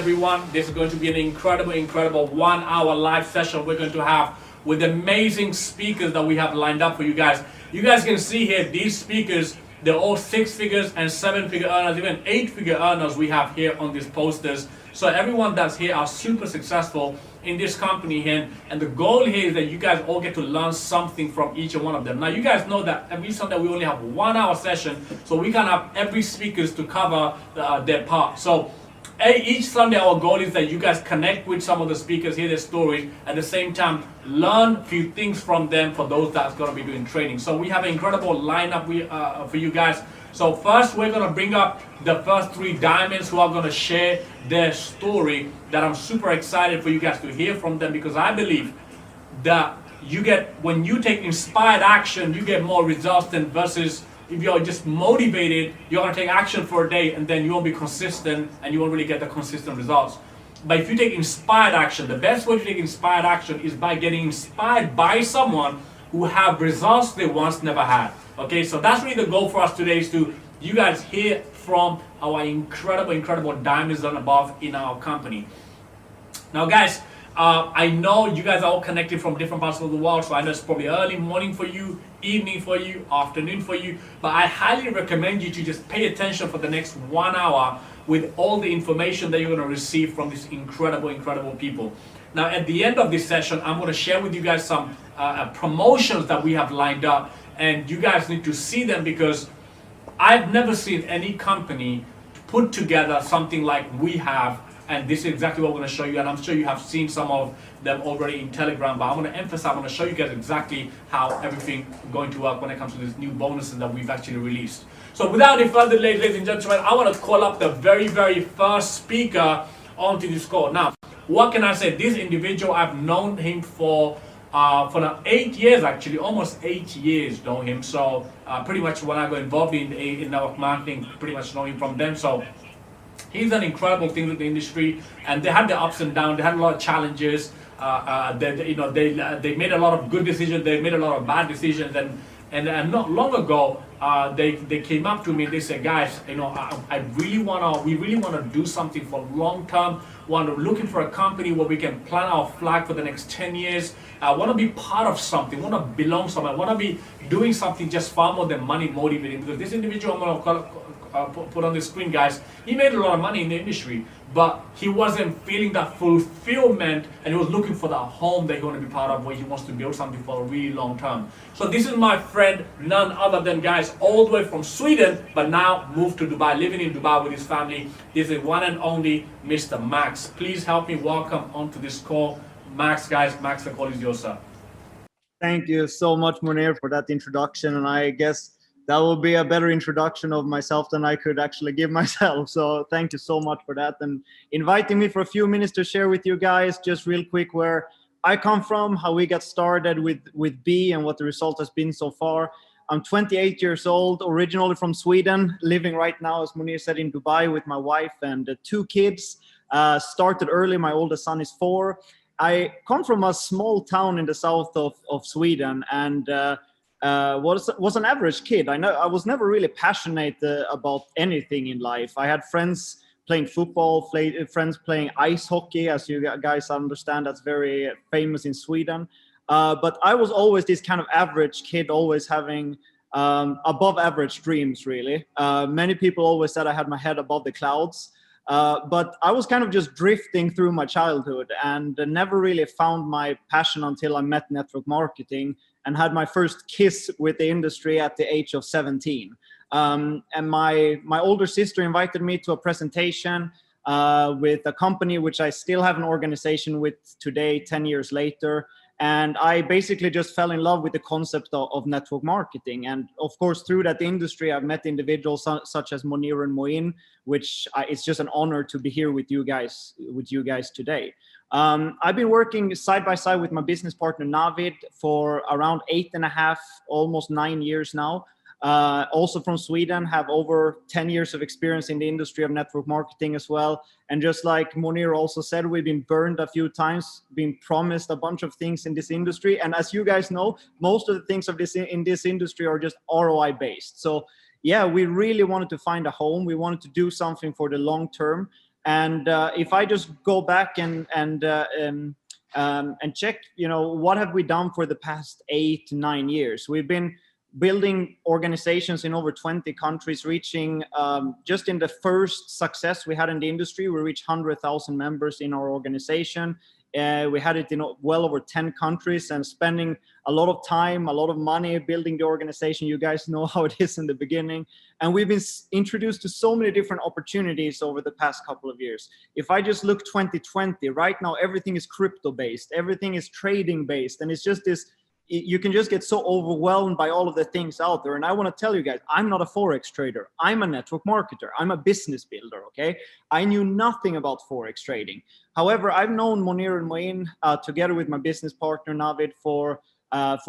everyone. This is going to be an incredible 1 hour live session we're going to have with amazing speakers that we have lined up for you guys. You guys can see here, these speakers, they're all 6 figures and 7-figure earners, even 8-figure earners we have here on these posters. So everyone that's here are super successful in this company here. And the goal here is that you guys all get to learn something from each one of them. Now you guys know that every Sunday we only have 1 hour session, so we can have every speakers to cover their part. So each Sunday our goal is that you guys connect with some of the speakers, hear their stories, at the same time learn a few things from them for those that's going to be doing training. So we have an incredible lineup for you guys. So first we're going to bring up the first 3 diamonds who are going to share their story that I'm super excited for you guys to hear from them, because I believe that when you take inspired action, you get more results than versus if you're just motivated, you're going to take action for a day and then you won't be consistent and you won't really get the consistent results. But if you take inspired action, the best way to take inspired action is by getting inspired by someone who have results they once never had. Okay, so that's really the goal for us today, is to you guys hear from our incredible diamonds and above in our company. Now guys, I know you guys are all connected from different parts of the world, so I know it's probably early morning for you, evening for you, afternoon for you, but I highly recommend you to just pay attention for the next 1 hour with all the information that you're going to receive from these incredible people. Now at the end of this session, I'm going to share with you guys some promotions that we have lined up, and you guys need to see them, because I've never seen any company put together something like we have. And this is exactly what we're going to show you, and I'm sure you have seen some of them already in Telegram, but I'm going to emphasize, I'm going to show you guys exactly how everything is going to work when it comes to these new bonuses that we've actually released. So without any further delay, ladies and gentlemen, I want to call up the very first speaker onto this call. Now, what can I say? This individual, I've known him for now 8 years, actually, almost 8 years know him. So pretty much when I got involved in network marketing, pretty much know him from them. So he's done incredible things with the industry, and they had their ups and downs. They had a lot of challenges. They made a lot of good decisions. They made a lot of bad decisions, and not long ago, they came up to me and they said, guys, we really want to do something for long term. We're looking for a company where we can plant our flag for the next 10 years. I want to be part of something. Want to belong somewhere. Want to be doing something just far more than money motivating. Because this individual, I'm going to put on the screen, guys, he made a lot of money in the industry, but he wasn't feeling that fulfillment, and he was looking for that home that he want to be part of, where he wants to build something for a really long term. So this is my friend, none other than, guys, all the way from Sweden, but now moved to Dubai, living in Dubai with his family. This is one and only Mr. Max. Please help me welcome onto this call Max. Guys, Max, the call is yours, sir. Thank you so much, Monir, for that introduction, and I guess that will be a better introduction of myself than I could actually give myself. So thank you so much for that, and inviting me for a few minutes to share with you guys just real quick where I come from, how we got started with B, and what the result has been so far. I'm 28 years old, originally from Sweden, living right now, as Monir said, in Dubai with my wife and 2 kids. Started early. My oldest son is 4. I come from a small town in the south of Sweden, and was an average kid. I was never really passionate about anything in life. I had friends playing football, friends playing ice hockey, as you guys understand, that's very famous in Sweden. But I was always this kind of average kid, always having above average dreams, really. Many people always said I had my head above the clouds. But I was kind of just drifting through my childhood and never really found my passion until I met network marketing and had my first kiss with the industry at the age of 17. And my older sister invited me to a presentation with a company which I still have an organization with today, 10 years later. And I basically just fell in love with the concept of network marketing. And of course, through that industry, I've met individuals such as Monir and MOYN, which it's just an honor to be here with you guys today. I've been working side by side with my business partner, Navid, for around 8.5, almost 9 years now. Also from Sweden, have over 10 years of experience in the industry of network marketing as well. And just like Monir also said, we've been burned a few times, been promised a bunch of things in this industry. And as you guys know, most of the things in this industry are just ROI based. So yeah, we really wanted to find a home. We wanted to do something for the long term. And if I just go back and check, what have we done for the past 8 to 9 years? We've been building organizations in over 20 countries, reaching just in the first success we had in the industry, we reached 100,000 members in our organization. We had it in well over 10 countries, and spending a lot of time, a lot of money building the organization. You guys know how it is in the beginning. And we've been introduced to so many different opportunities over the past couple of years. If I just look 2020, right now, everything is crypto based, everything is trading based. And it's just this, you can just get so overwhelmed by all of the things out there. And I want to tell you guys, I'm not a Forex trader. I'm a network marketer. I'm a business builder, okay? I knew nothing about Forex trading. However, I've known Monir and MOYN together with my business partner, Navid, for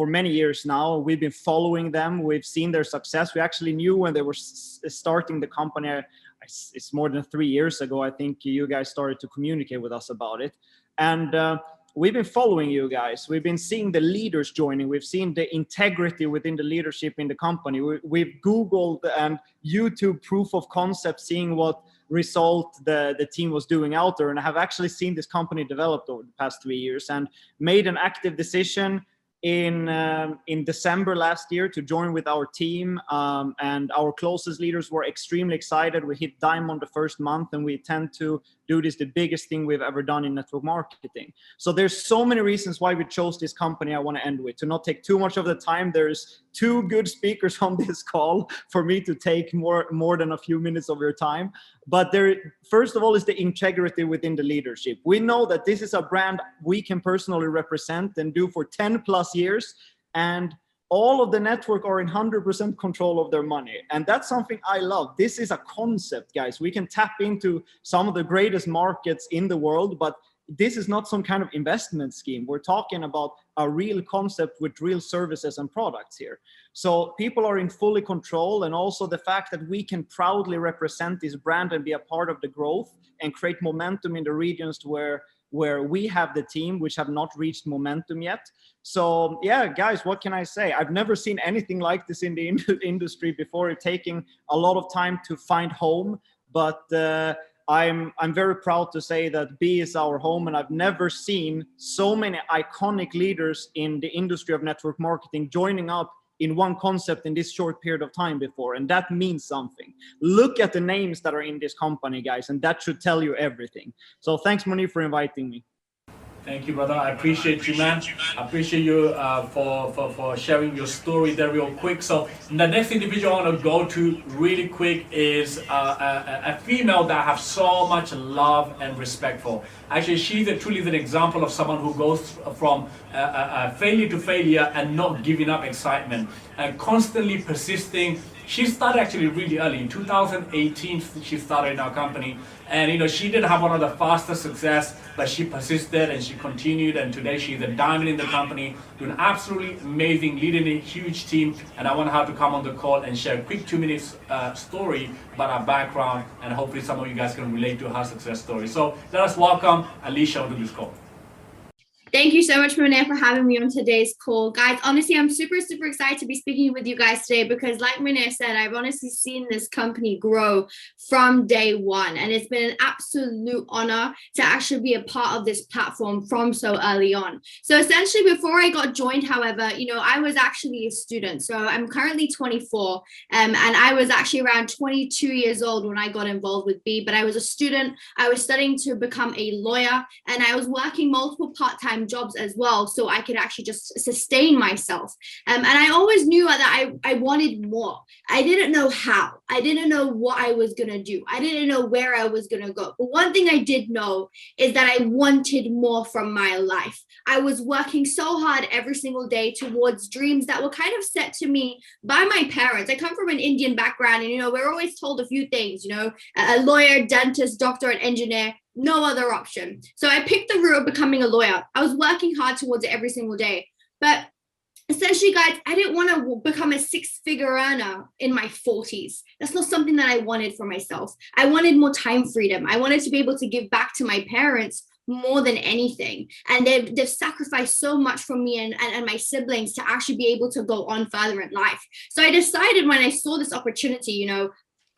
many years now. We've been following them. We've seen their success. We actually knew when they were starting the company. It's more than 3 years ago. I think you guys started to communicate with us about it. And we've been following you guys. We've been seeing the leaders joining. We've seen the integrity within the leadership in the company. We've Googled and YouTube proof of concept, seeing what result the team was doing out there. And I have actually seen this company develop over the past 3 years, and made an active decision in December last year to join with our team, and our closest leaders were extremely excited. We hit diamond the first month, and we intend to do this the biggest thing we've ever done in network marketing. So there's so many reasons why we chose this company. I want to end with, to not take too much of the time. There's 2 good speakers on this call for me to take more than a few minutes of your time. But there, first of all, is the integrity within the leadership. We know that this is a brand we can personally represent and do for 10 plus years, and all of the network are in 100% control of their money. And that's something I love. This is a concept, guys. We can tap into some of the greatest markets in the world, but this is not some kind of investment scheme. We're talking about a real concept with real services and products here. So people are in fully control, and also the fact that we can proudly represent this brand and be a part of the growth and create momentum in the regions where we have the team, which have not reached momentum yet. So yeah, guys, what can I say? I've never seen anything like this in the industry before. It's taking a lot of time to find home, but I'm very proud to say that B is our home, and I've never seen so many iconic leaders in the industry of network marketing joining up in one concept in this short period of time before, and that means something. Look at the names that are in this company, guys, and that should tell you everything. So thanks, Monir, for inviting me. Thank you, brother. I appreciate you, man. I appreciate you for sharing your story there real quick. So the next individual I want to go to really quick is a female that I have so much love and respect for. Actually, she's truly an example of someone who goes from failure to failure and not giving up excitement and constantly persisting. She started actually really early. In 2018, she started in our company. And she didn't have one of the fastest success, but she persisted and she continued. And today she's a diamond in the company, doing absolutely amazing, leading a huge team. And I want her to come on the call and share a quick 2 minutes story about her background. And hopefully some of you guys can relate to her success story. So let us welcome Alicia onto this call. Thank you so much, Monir, for having me on today's call. Guys, honestly, I'm super excited to be speaking with you guys today because like Monir said, I've honestly seen this company grow from day one. And it's been an absolute honor to actually be a part of this platform from so early on. So essentially, before I got joined, however, I was actually a student. So I'm currently 24 and I was actually around 22 years old when I got involved with B, but I was a student. I was studying to become a lawyer and I was working multiple part-time jobs as well, so I could actually just sustain myself. And I always knew that I wanted more. I didn't know how. I didn't know what I was gonna do. I didn't know where I was gonna go. But one thing I did know is that I wanted more from my life. I was working so hard every single day towards dreams that were kind of set to me by my parents. I come from an Indian background, and we're always told a few things, a lawyer, dentist, doctor, and engineer. No other option. So I picked the route of becoming a lawyer. I was working hard towards it every single day. But essentially, guys, I didn't want to become a 6-figure earner in my 40s. That's not something that I wanted for myself. I wanted more time freedom. I wanted to be able to give back to my parents more than anything. And they've sacrificed so much from me and my siblings to actually be able to go on further in life. So I decided when I saw this opportunity, I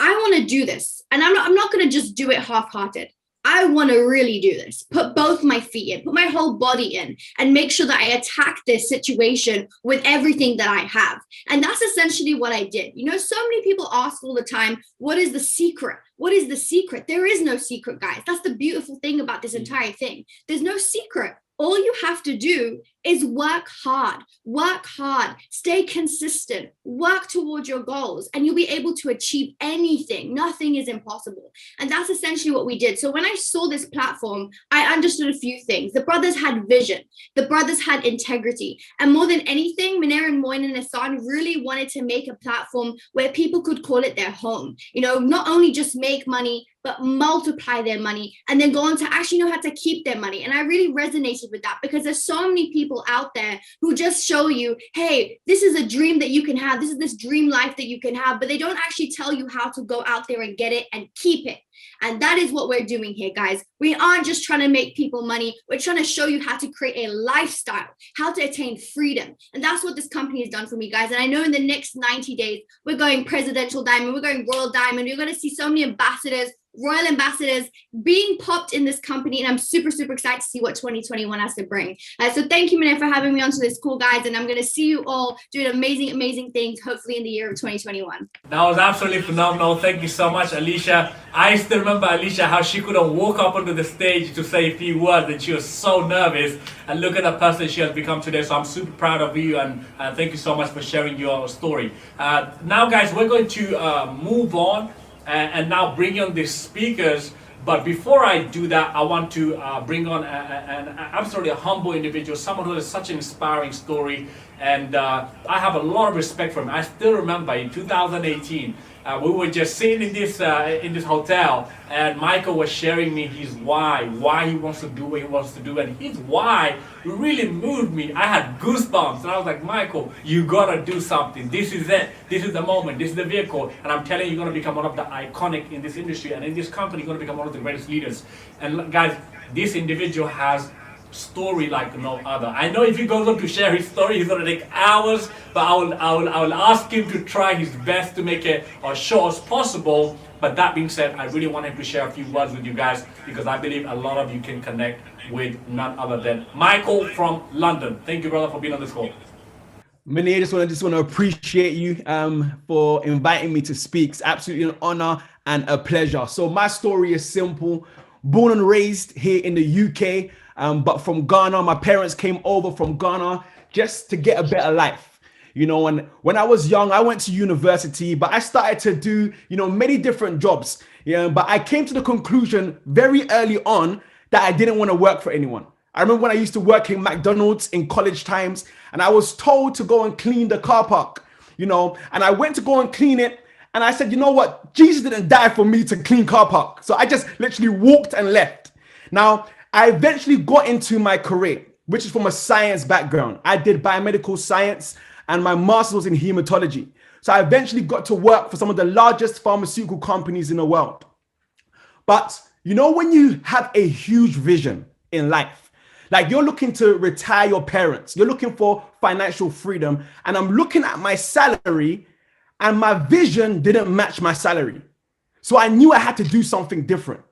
want to do this. And I'm not going to just do it half-hearted. I want to really do this, put both my feet in, put my whole body in, and make sure that I attack this situation with everything that I have. And that's essentially what I did. You know, so many people ask all the time, what is the secret? What is the secret? There is no secret, guys. That's the beautiful thing about this entire thing. There's no secret. All you have to do is work hard, stay consistent, work towards your goals, and you'll be able to achieve anything. Nothing is impossible. And that's essentially what we did. So when I saw this platform, I understood a few things. The brothers had vision. The brothers had integrity. And more than anything, Monir and MOYN and EHSAAN really wanted to make a platform where people could call it their home. You know, not only just make money, but multiply their money and then go on to actually know how to keep their money. And I really resonated with that because there's so many people out there who just show you, hey, this is a dream that you can have. This is this dream life that you can have, but they don't actually tell you how to go out there and get it and keep it. And that is what we're doing here, guys. We aren't just trying to make people money. We're trying to show you how to create a lifestyle, how to attain freedom. And that's what this company has done for me, guys. And I know in the next 90 days, we're going presidential diamond, we're going royal diamond. You're going to see so many ambassadors, royal ambassadors being popped in this company. And I'm super, super excited to see what 2021 has to bring. So thank you, Monir, for having me onto this call, guys. And I'm going to see you all doing amazing, amazing things, hopefully in the year of 2021. That was absolutely phenomenal. Thank you so much, Alicia. I still remember Alicia, how she couldn't walk up onto the stage to say a few words and she was so nervous. And look at the person she has become today. So I'm super proud of you and thank you so much for sharing your story. Now, guys, we're going to move on and now bring on the speakers. But before I do that, I want to bring on an absolutely humble individual, someone who has such an inspiring story. And I have a lot of respect for him. I still remember in 2018, we were just sitting in this hotel, and Michael was sharing me his why he wants to do what he wants to do, and his why really moved me. I had goosebumps, and I was like, Michael, you gotta do something. This is it. This is the moment. This is the vehicle, and I'm telling you, you're gonna become one of the iconic in this industry, and in this company, you're gonna become one of the greatest leaders. And guys, this individual has story like no other. I know if he goes on to share his story, he's gonna take hours, but I will ask him to try his best to make it as short as possible. But that being said, I really want him to share a few words with you guys because I believe a lot of you can connect with none other than Michael from London. Thank you, brother, for being on this call. Monir, I just want to appreciate you for inviting me to speak. It's absolutely an honor and a pleasure. So my story is simple. Born and raised here in the UK, but from Ghana. My parents came over from Ghana just to get a better life. You know, and when I was young, I went to university, but I started to do, many different jobs. Yeah, but I came to the conclusion very early on that I didn't want to work for anyone. I remember when I used to work in McDonald's in college times, and I was told to go and clean the car park, and I went to go and clean it. And I said, you know what? Jesus didn't die for me to clean car park. So I just literally walked and left. Now, I eventually got into my career, which is from a science background. I did biomedical science and my master's was in hematology. So I eventually got to work for some of the largest pharmaceutical companies in the world. But when you have a huge vision in life, like you're looking to retire your parents, you're looking for financial freedom, and I'm looking at my salary and my vision didn't match my salary. So I knew I had to do something different.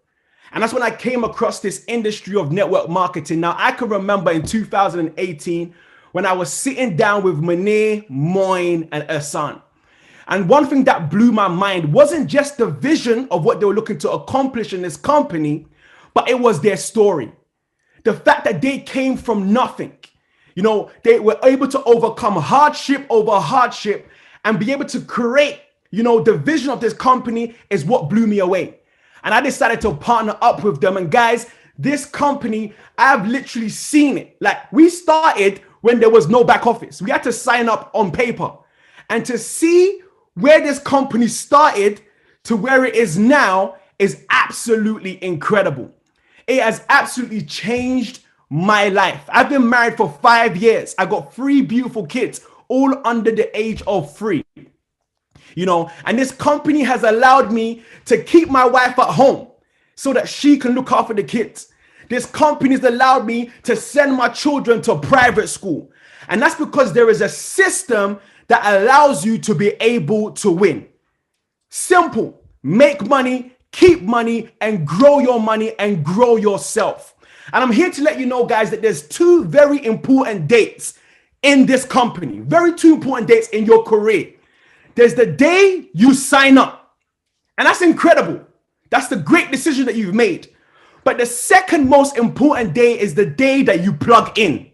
And that's when I came across this industry of network marketing. Now, I can remember in 2018 when I was sitting down with Monir, MOYN, and EHSAAN. And one thing that blew my mind wasn't just the vision of what they were looking to accomplish in this company, but it was their story. The fact that they came from nothing. They were able to overcome hardship over hardship and be able to create, the vision of this company is what blew me away. And I decided to partner up with them. And guys, this company, I've literally seen it. Like we started when there was no back office. We had to sign up on paper. And to see where this company started to where it is now is absolutely incredible. It has absolutely changed my life. I've been married for 5 years. I got 3 beautiful kids, all under the age of 3. And this company has allowed me to keep my wife at home so that she can look after the kids. This company has allowed me to send my children to private school. And that's because there is a system that allows you to be able to win. Simple. Make money, keep money, and grow your money and grow yourself. And I'm here to let you know, guys, that there's two very important dates in this company, two important dates in your career. There's the day you sign up, and that's incredible. That's the great decision that you've made. But the second most important day is the day that you plug in.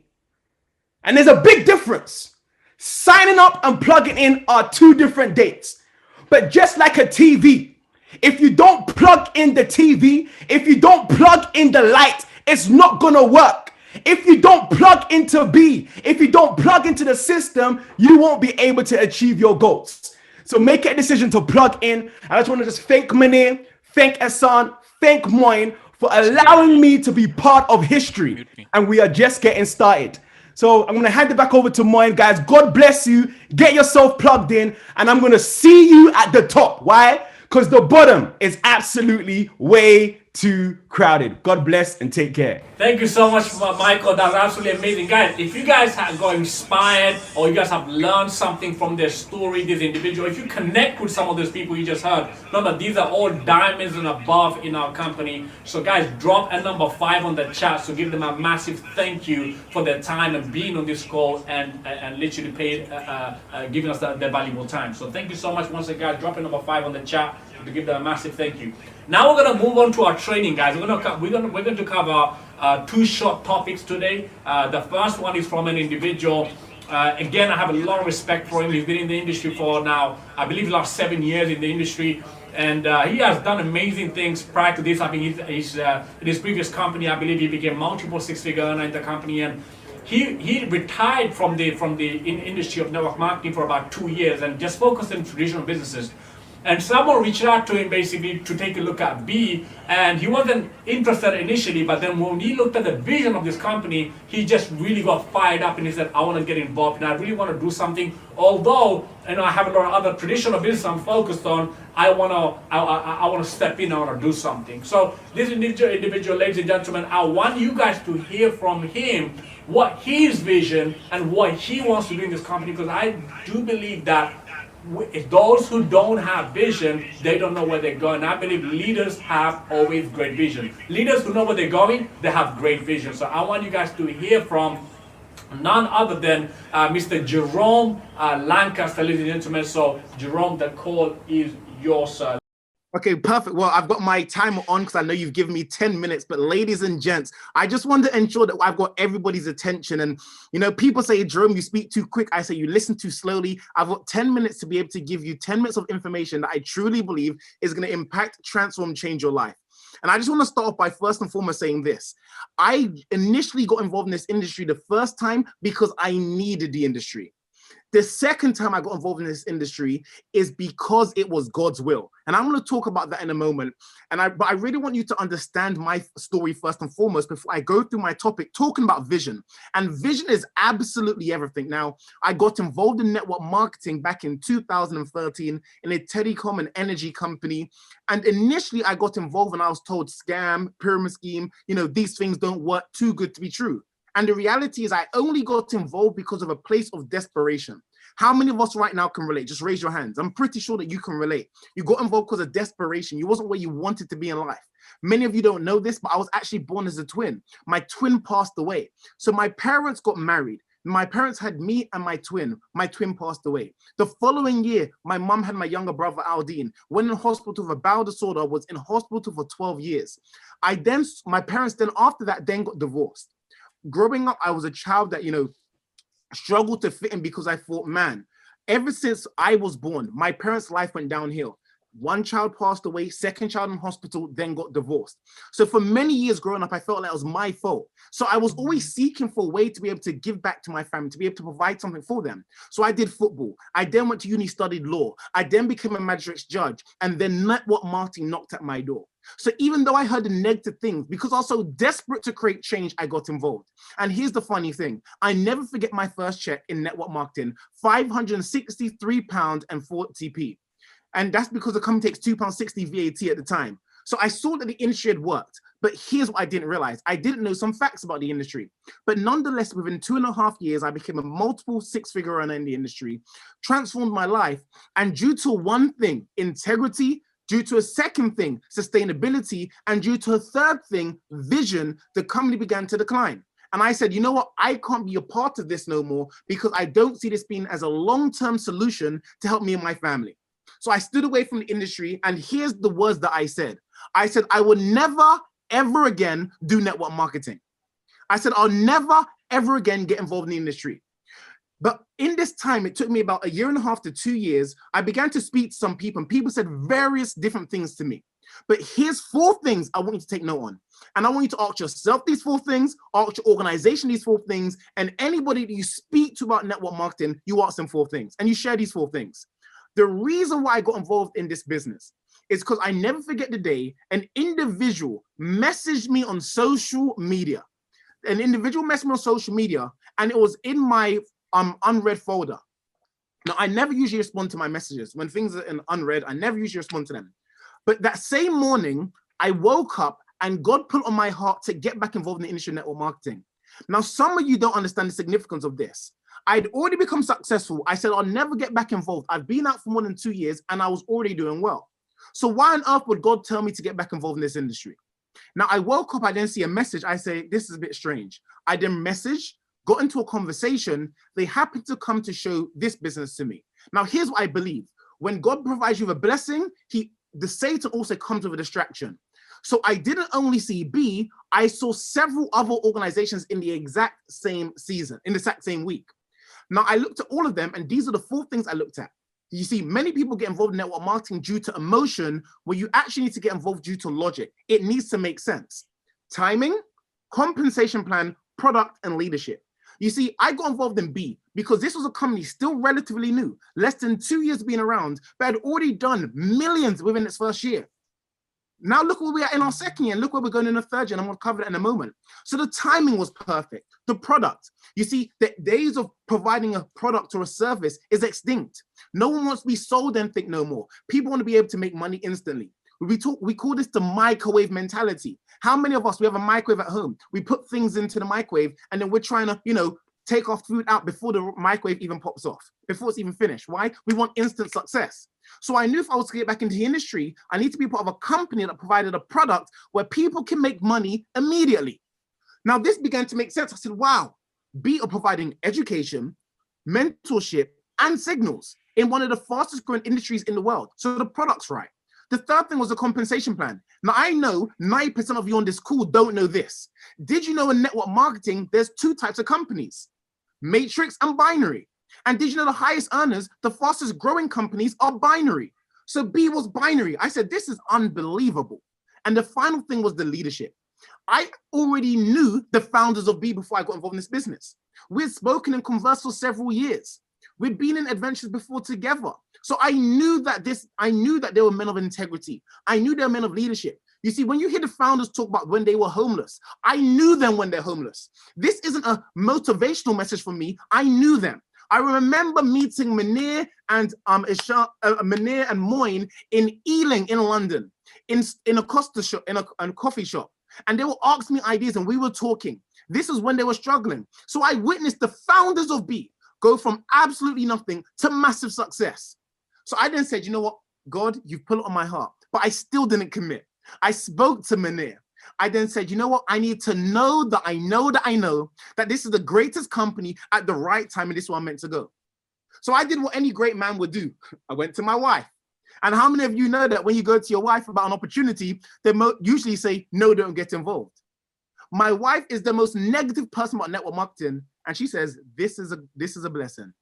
And there's a big difference. Signing up and plugging in are two different dates. But just like a TV, if you don't plug in the TV, if you don't plug in the light, it's not gonna work. If you don't plug into B, if you don't plug into the system, you won't be able to achieve your goals. So make a decision to plug in. I just want to thank Monir, thank EHSAAN, thank MOYN for allowing me to be part of history. And we are just getting started. So I'm going to hand it back over to MOYN, guys. God bless you. Get yourself plugged in, and I'm going to see you at the top. Why? Because the bottom is absolutely way too crowded. God bless and take care. Thank you so much, Michael. That's absolutely amazing. Guys, if you guys have got inspired or you guys have learned something from their story, this individual, if you connect with some of those people you just heard, remember, these are all diamonds and above in our company. So guys, drop a number 5 on the chat. So give them a massive thank you for their time and being on this call and literally giving us their valuable time. So thank you so much once again, guys. Drop a number 5 on the chat to give them a massive thank you. Now we're going to move on to our training, guys. We're going to cover 2 short topics today. The first one is from an individual. Again, I have a lot of respect for him. He's been in the industry for now, I believe, last 7 years in the industry. And he has done amazing things prior to this. I mean, he's in his previous company, I believe he became multiple 6-figure earner in the company. And he retired from the industry of network marketing for about 2 years and just focused on traditional businesses. And someone reached out to him basically to take a look at B, and he wasn't interested initially, but then when he looked at the vision of this company, he just really got fired up and he said, I want to get involved and I really want to do something. Although, you know, I have a lot of other traditional business I'm focused on, I want to step in, I want to do something. So this individual, ladies and gentlemen, I want you guys to hear from him what his vision and what he wants to do in this company, because I do believe that those who don't have vision, they don't know where they're going. I believe leaders have always great vision. Leaders who know where they're going, they have great vision. So I want you guys to hear from none other than Mr. Jerome Lancaster, ladies and gentlemen. So Jerome, the call is yours, sir. Okay, perfect. Well, I've got my timer on because I know you've given me 10 minutes, but ladies and gents, I just want to ensure that I've got everybody's attention. And, you know, people say, Jerome, you speak too quick. I say, you listen too slowly. I've got 10 minutes to be able to give you 10 minutes of information that I truly believe is going to impact, transform, change your life. And I just want to start off by first and foremost saying this. I initially got involved in this industry the first time because I needed the industry. The second time I got involved in this industry is because it was God's will. And I'm going to talk about that in a moment. But I really want you to understand my story first and foremost before I go through my topic, talking about vision. And vision is absolutely everything. Now, I got involved in network marketing back in 2013 in a telecom and energy company. And initially I got involved and I was told scam, pyramid scheme, you know, these things don't work, too good to be true. And the reality is I only got involved because of a place of desperation. How many of us right now can relate? Just raise your hands. I'm pretty sure that you can relate. You got involved because of desperation. You wasn't where you wanted to be in life. Many of you don't know this, but I was actually born as a twin. My twin passed away. So my parents got married. My parents had me and my twin. My twin passed away. The following year, my mom had my younger brother, ARDON, went in hospital with a bowel disorder, was in hospital for 12 years. My parents then after that then got divorced. Growing up, I was a child that, you know, struggled to fit in because I thought, man, ever since I was born, my parents' life went downhill. One child passed away, second child in hospital, then got divorced. So for many years growing up, I felt like it was my fault. So I was always seeking for a way to be able to give back to my family, to be able to provide something for them. So I did football. I then went to uni, studied law. I then became a magistrate's judge, and then network marketing knocked at my door. So even though I heard the negative things, because I was so desperate to create change, I got involved. And here's the funny thing. I never forget my first check in network marketing, £563.40p. And that's because the company takes £2.60 VAT at the time. So I saw that the industry had worked, but here's what I didn't realize. I didn't know some facts about the industry, but nonetheless, within 2.5 years, I became a multiple 6-figure earner in the industry, transformed my life. And due to one thing, integrity, Due to a second thing, sustainability, and due to a third thing, vision, the company began to decline. And I said, you know what? I can't be a part of this no more because I don't see this being as a long-term solution to help me and my family. So I stood away from the industry, and here's the words that I said. I said, I will never, ever again do network marketing. I said, I'll never, ever again get involved in the industry. But in this time, it took me about 1.5 to 2 years. I began to speak to some people, and people said various different things to me. But here's 4 things I want you to take note on. And I want you to ask yourself these 4 things, ask your organization these 4 things, and anybody that you speak to about network marketing, you ask them 4 things, and you share these 4 things. The reason why I got involved in this business is because I never forget the day an individual messaged me on social media. An individual messaged me on social media, and it was in my unread folder. Now, I never usually respond to my messages. When things are in unread, I never usually respond to them. But that same morning, I woke up and God put on my heart to get back involved in the industry of network marketing. Now, some of you don't understand the significance of this. I'd already become successful. I said, I'll never get back involved. I've been out for more than 2 years and I was already doing well. So why on earth would God tell me to get back involved in this industry? Now, I woke up, I didn't see a message. I say, this is a bit strange. I then message, got into a conversation. They happened to come to show this business to me. Now, here's what I believe. When God provides you with a blessing, the Satan also comes with a distraction. So I didn't only see B, I saw several other organizations in the exact same season, in the exact same week. Now, I looked at all of them, and these are the 4 things I looked at. You see, many people get involved in network marketing due to emotion, where you actually need to get involved due to logic. It needs to make sense. Timing, compensation plan, product, and leadership. You see, I got involved in B because this was a company still relatively new, less than 2 years being around, but had already done millions within its first year. Now look where we are in our second year, and look where we're going in the third year, and I'm going to cover that in a moment. So the timing was perfect. The product, you see, the days of providing a product or a service is extinct. No one wants to be sold and think no more. People want to be able to make money instantly. We call this the microwave mentality. How many of us, we have a microwave at home, we put things into the microwave, and then we're trying to, take our food out before the microwave even pops off, before it's even finished. Why? We want instant success. So I knew if I was to get back into the industry, I need to be part of a company that provided a product where people can make money immediately. Now, this began to make sense. I said, wow, B are providing education, mentorship, and signals in one of the fastest growing industries in the world. So the product's right. The third thing was a compensation plan. Now, I know 90% of you on this call don't know this. Did you know in network marketing, there's 2 types of companies, matrix and binary? And did you know the highest earners, the fastest growing companies are binary? So B was binary. I said, this is unbelievable. And the final thing was the leadership. I already knew the founders of B before I got involved in this business. We'd spoken and conversed for several years. We'd been in adventures before together. So I knew that they were men of integrity. I knew they were men of leadership. You see, when you hear the founders talk about when they were homeless, I knew them when they're homeless. This isn't a motivational message from me. I knew them. I remember meeting Monir and Monir and MOYN in Ealing in London, in a Costa shop, in a coffee shop. And they were asking me ideas and we were talking. This is when they were struggling. So I witnessed the founders of B go from absolutely nothing to massive success. So I then said, you know what, God, you've put it on my heart, but I still didn't commit. I spoke to Monir. I then said, you know what, I need to know that I know that this is the greatest company at the right time, and this is where I'm meant to go. So I did what any great man would do. I went to my wife. And how many of you know that when you go to your wife about an opportunity, they usually say, no, don't get involved. My wife is the most negative person about network marketing. And she says, this is a blessing.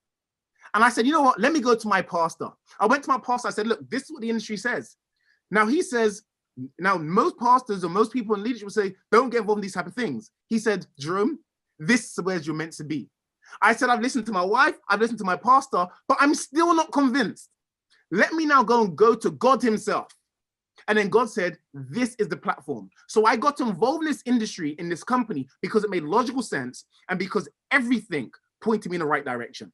And I said, you know what, let me go to my pastor. I went to my pastor. I said, look, this is what the industry says. Now he says, now most pastors or most people in leadership will say, don't get involved in these type of things. He said, Jerome, this is where you're meant to be. I said, I've listened to my wife, I've listened to my pastor, but I'm still not convinced. Let me now go to God himself. And then God said, this is the platform. So I got involved in this industry, in this company, because it made logical sense and because everything pointed me in the right direction.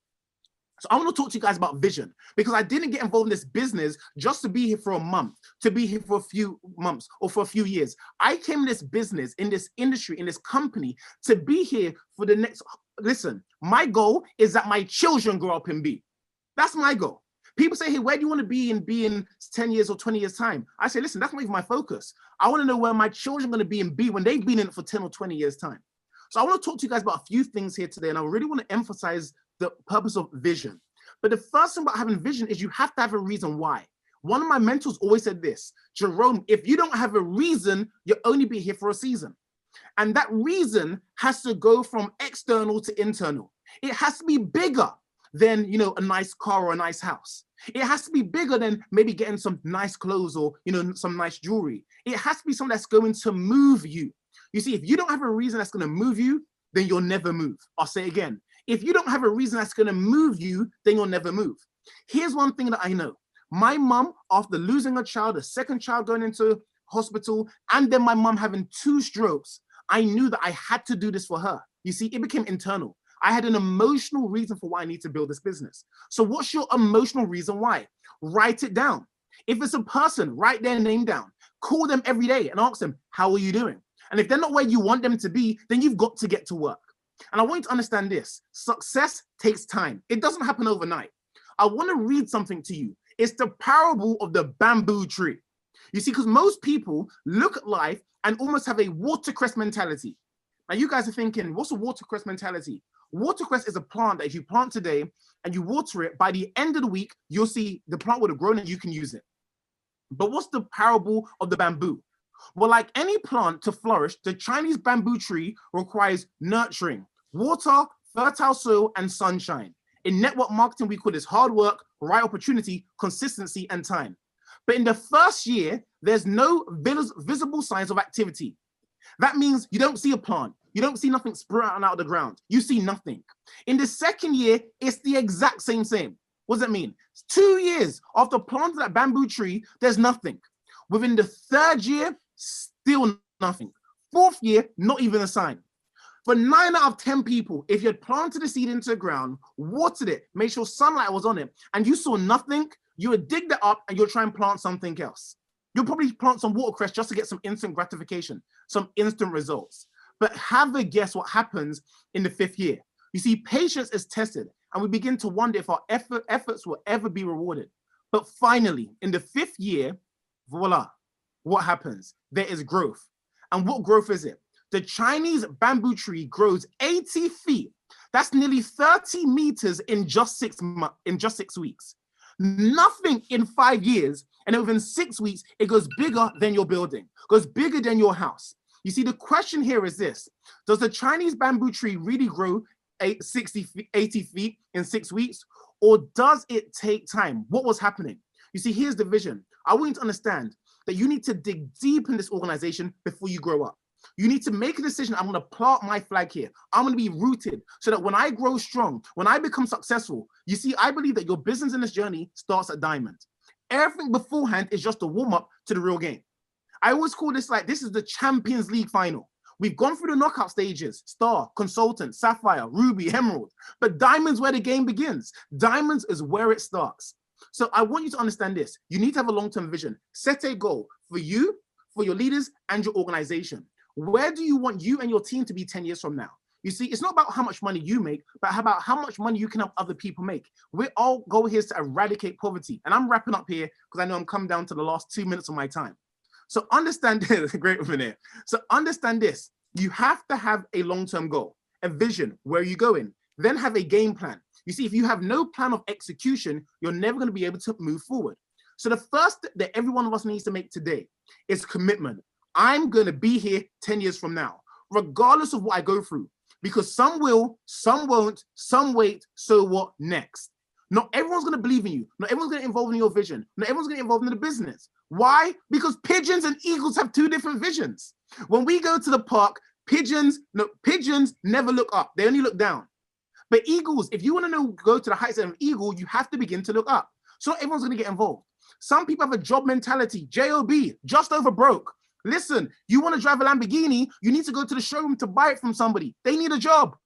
So I want to talk to you guys about vision, because I didn't get involved in this business just to be here for a month, to be here for a few months or for a few years. I came in this business, in this industry, in this company to be here for the next, listen, my goal is that my children grow up in B. That's my goal. People say, hey, where do you want to be in 10 years or 20 years time? I say, listen, that's not even my focus. I want to know where my children are going to be and be when they've been in it for 10 or 20 years time. So I want to talk to you guys about a few things here today. And I really want to emphasize the purpose of vision. But the first thing about having vision is you have to have a reason why. One of my mentors always said this, Jerome, if you don't have a reason, you'll only be here for a season. And that reason has to go from external to internal. It has to be bigger than, you know, a nice car or a nice house. It has to be bigger than maybe getting some nice clothes or, you know, some nice jewelry. It has to be something that's going to move you. You see, if you don't have a reason that's going to move you, then you'll never move. I'll say it again. If you don't have a reason that's going to move you, then you'll never move. Here's one thing that I know. My mom, after losing a child, a second child going into hospital, and then my mom having 2 strokes, I knew that I had to do this for her. You see, it became internal. I had an emotional reason for why I need to build this business. So what's your emotional reason why? Write it down. If it's a person, write their name down. Call them every day and ask them, how are you doing? And if they're not where you want them to be, then you've got to get to work. And I want you to understand this. Success takes time. It doesn't happen overnight. I want to read something to you. It's the parable of the bamboo tree. You see, because most people look at life and almost have a watercress mentality. Now you guys are thinking, what's a watercress mentality? Watercress is a plant that if you plant today and you water it, by the end of the week, you'll see the plant would have grown and you can use it. But what's the parable of the bamboo? Well, like any plant to flourish, the Chinese bamboo tree requires nurturing, water, fertile soil, and sunshine. In network marketing, we call this hard work, right opportunity, consistency, and time. But in the first year, there's no visible signs of activity. That means you don't see a plant. You don't see nothing sprouting out of the ground. You see nothing. In the second year, it's the exact same. What does that mean? 2 years after planting that bamboo tree, there's nothing. Within the third year, still nothing. Fourth year, not even a sign. For 9 out of 10 people, if you had planted a seed into the ground, watered it, made sure sunlight was on it, and you saw nothing, you would dig that up and you'll try and plant something else. You'll probably plant some watercress just to get some instant gratification, some instant results. But have a guess what happens in the 5th year. You see, patience is tested, and we begin to wonder if our efforts will ever be rewarded. But finally, in the 5th year, voila, what happens? There is growth. And what growth is it? The Chinese bamboo tree grows 80 feet. That's nearly 30 meters in just 6 weeks. Nothing in 5 years, and within 6 weeks, it goes bigger than your building, goes bigger than your house. You see, the question here is this: does the Chinese bamboo tree really grow 80 feet in 6 weeks, or does it take time? What was happening? You see, here's the vision. I want you to understand that you need to dig deep in this organization before you grow up. You need to make a decision. I'm going to plant my flag here. I'm going to be rooted so that when I grow strong, when I become successful, you see, I believe that your business in this journey starts at diamond. Everything beforehand is just a warm up to the real game. I always call this like, this is the Champions League final. We've gone through the knockout stages, star, consultant, sapphire, ruby, emerald, but diamond's where the game begins. Diamonds is where it starts. So I want you to understand this. You need to have a long-term vision. Set a goal for you, for your leaders, and your organization. Where do you want you and your team to be 10 years from now? You see, it's not about how much money you make, but about how much money you can help other people make. We all go here to eradicate poverty. And I'm wrapping up here because I know I'm coming down to the last 2 minutes of my time. So understand this, great Monir. So understand this. You have to have a long-term goal, a vision, where are you going? Then have a game plan. You see, if you have no plan of execution, you're never going to be able to move forward. So the first step that every one of us needs to make today is commitment. I'm going to be here 10 years from now, regardless of what I go through, because some will, some won't, some wait. So what next? Not everyone's going to believe in you. Not everyone's going to involve in your vision. Not everyone's going to involve in the business. Why? Because pigeons and eagles have 2 different visions. When we go to the park, pigeons never look up. They only look down. But eagles, if you want to go to the heights of an eagle, you have to begin to look up. So not everyone's going to get involved. Some people have a job mentality, J-O-B, just over broke. Listen, you want to drive a Lamborghini, you need to go to the showroom to buy it from somebody. They need a job.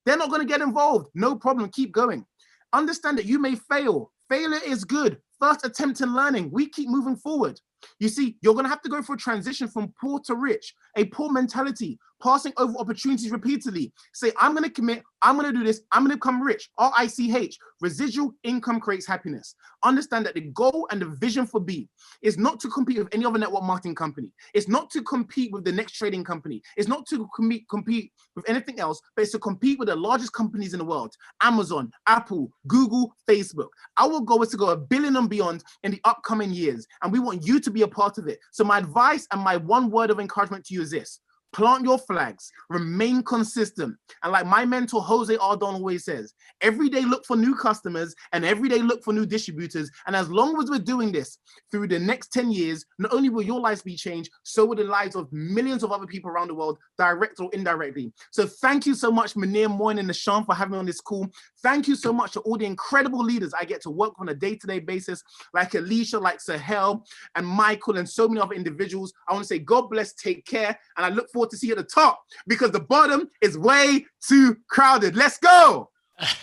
They're not going to get involved. No problem. Keep going. Understand that you may fail. Failure is good. First attempt in learning. We keep moving forward. You see, you're going to have to go for a transition from poor to rich, a poor mentality passing over opportunities repeatedly. Say, I'm going to commit, I'm going to do this, I'm going to become rich. RICH. Residual income creates happiness. Understand that the goal and the vision for B is not to compete with any other network marketing company. It's not to compete with the next trading company. It's not to compete with anything else, but it's to compete with the largest companies in the world. Amazon, Apple, Google, Facebook. Our goal is to go $1 billion and beyond in the upcoming years, and we want you to be a part of it. So my advice and my one word of encouragement to you is this: plant your flags, remain consistent. And like my mentor, Jose Ardon, always says, every day look for new customers and every day look for new distributors. And as long as we're doing this through the next 10 years, not only will your lives be changed, so will the lives of millions of other people around the world, direct or indirectly. So thank you so much, Monir, MOYN, and EHSAAN, for having me on this call. Thank you so much to all the incredible leaders I get to work on a day-to-day basis, like Alicia, like Sahel, and Michael, and so many other individuals. I want to say God bless, take care, and I look forward to see you at the top, because the bottom is way too crowded. Let's go.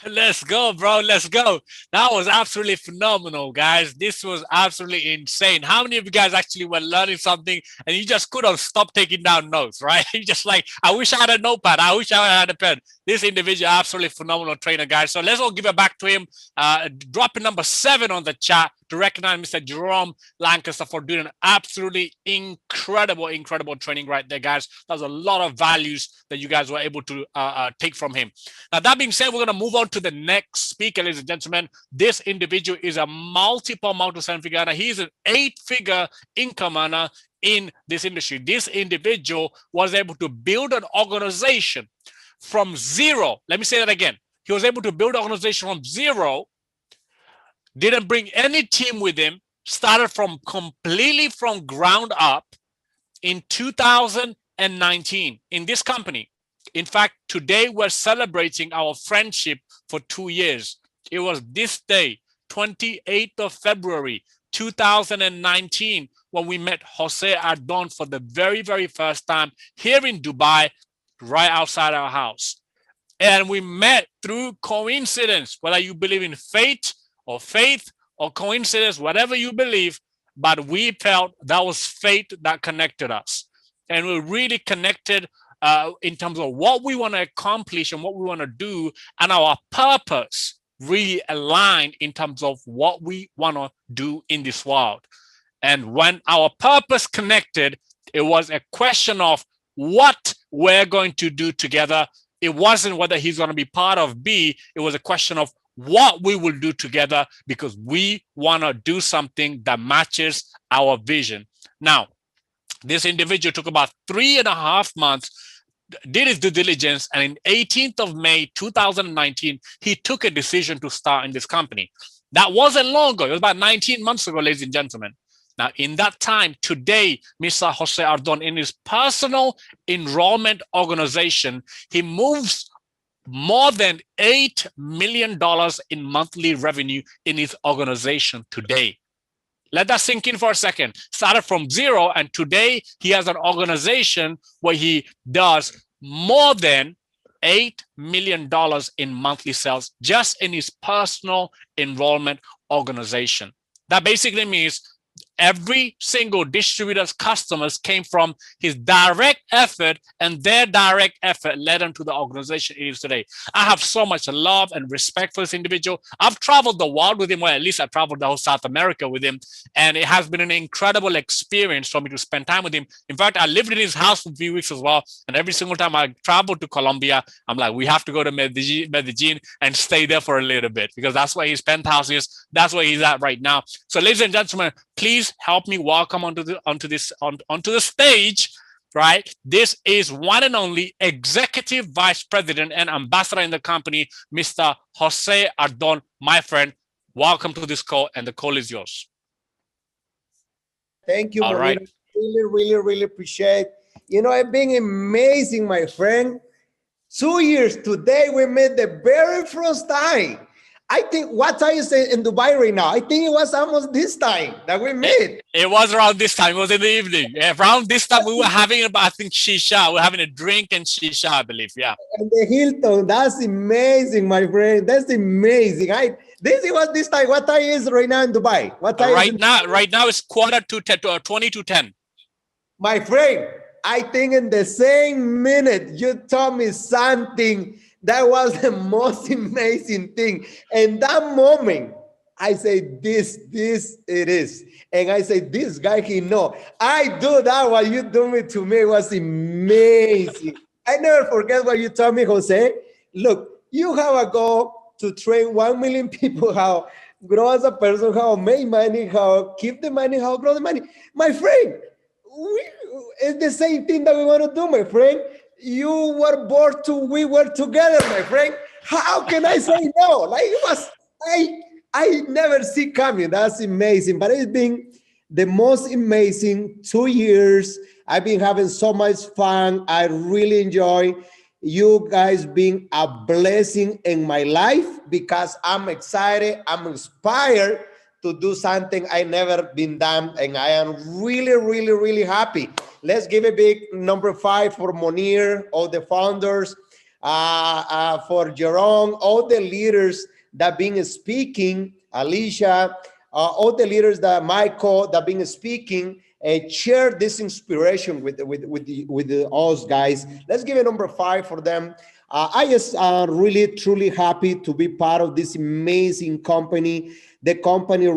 Let's go, bro. Let's go. That was absolutely phenomenal, guys. This was absolutely insane. How many of you guys actually were learning something and you just couldn't stop taking down notes, right? You just like, I wish I had a notepad. I wish I had a pen. This individual, absolutely phenomenal trainer, guys. So let's all give it back to him. Dropping number 7 on the chat to recognize Mr. Jerome Lancaster for doing an absolutely incredible training right there, guys. There's a lot of values that you guys were able to take from him. Now, that being said, we're going to move on to the next speaker, ladies and gentlemen. This individual is a multiple 7-figure earner. He's an 8-figure income earner in this industry. This individual was able to build an organization from zero. Let me say that again. He was able to build an organization from zero, didn't bring any team with him, started from completely from ground up in 2019 in this company. In fact, today we're celebrating our friendship for 2 years. It was this day, 28th of February, 2019, when we met Jose Ardon for the very, very first time here in Dubai, right outside our house. And we met through coincidence, whether you believe in fate or faith or coincidence, whatever you believe, but we felt that was fate that connected us. And we really connected in terms of what we want to accomplish and what we want to do, and our purpose really aligned in terms of what we want to do in this world. And when our purpose connected, it was a question of what we're going to do together. It wasn't whether he's going to be part of B. It was a question of what we will do together, because we want to do something that matches our vision. Now, this individual took about 3.5 months, did his due diligence, and in 18th of May 2019, he took a decision to start in this company. That wasn't long ago. It was about 19 months ago, ladies and gentlemen. Now, in that time, today, Mr. Jose Ardon, in his personal enrollment organization, he moves more than $8 million in monthly revenue in his organization today. Let that sink in for a second. Started from zero, and today he has an organization where he does more than $8 million in monthly sales just in his personal enrollment organization. That basically means every single distributor's customers came from his direct effort, and their direct effort led him to the organization it is today. I have so much love and respect for this individual. I've traveled the world with him, or at least I traveled the whole South America with him, and it has been an incredible experience for me to spend time with him. In fact, I lived in his house for a few weeks as well, and every single time I traveled to Colombia, I'm like, we have to go to Medellin and stay there for a little bit, because that's where his penthouse is. That's where he's at right now. So, ladies and gentlemen, please help me welcome onto the stage, right? This is one and only Executive Vice President and Ambassador in the company, Mr. Jose Ardon. My friend, welcome to this call, and the call is yours. Thank you, All Monir. right. Really appreciate. You know, it's been amazing, my friend. 2 years today, we met the very first time. I think, what time is it in Dubai right now? I think it was almost this time that we met. It was around this time. It was in the evening. Around this time, we were having, I think, shisha. We were having a drink and shisha, I believe. Yeah. And the Hilton, that's amazing, my friend. That's amazing. This was this time. What time is right now in Dubai? What time Right now it's 20 to 10. My friend, I think in the same minute you told me something that was the most amazing thing. And that moment, I say, this it is. And I say, this guy, he know. I do that, what you doing to me was amazing. I never forget what you told me, Jose. Look, you have a goal to train 1 million people how grow as a person, how make money, how keep the money, how grow the money. My friend, it's the same thing that we want to do, my friend. You were born to, we were together, my friend. How can I say no? Like it was, I never see coming. That's amazing. But it's been the most amazing 2 years. I've been having so much fun. I really enjoy you guys being a blessing in my life because I'm excited. I'm inspired to do something I never been done. And I am really, really, really happy. Let's give a big number 5 for Monir, all the founders, for Jerome, all the leaders that been speaking, Alicia, all the leaders that Michael that been speaking and share this inspiration with us guys. Let's give a number 5 for them. I just really truly happy to be part of this amazing company. The company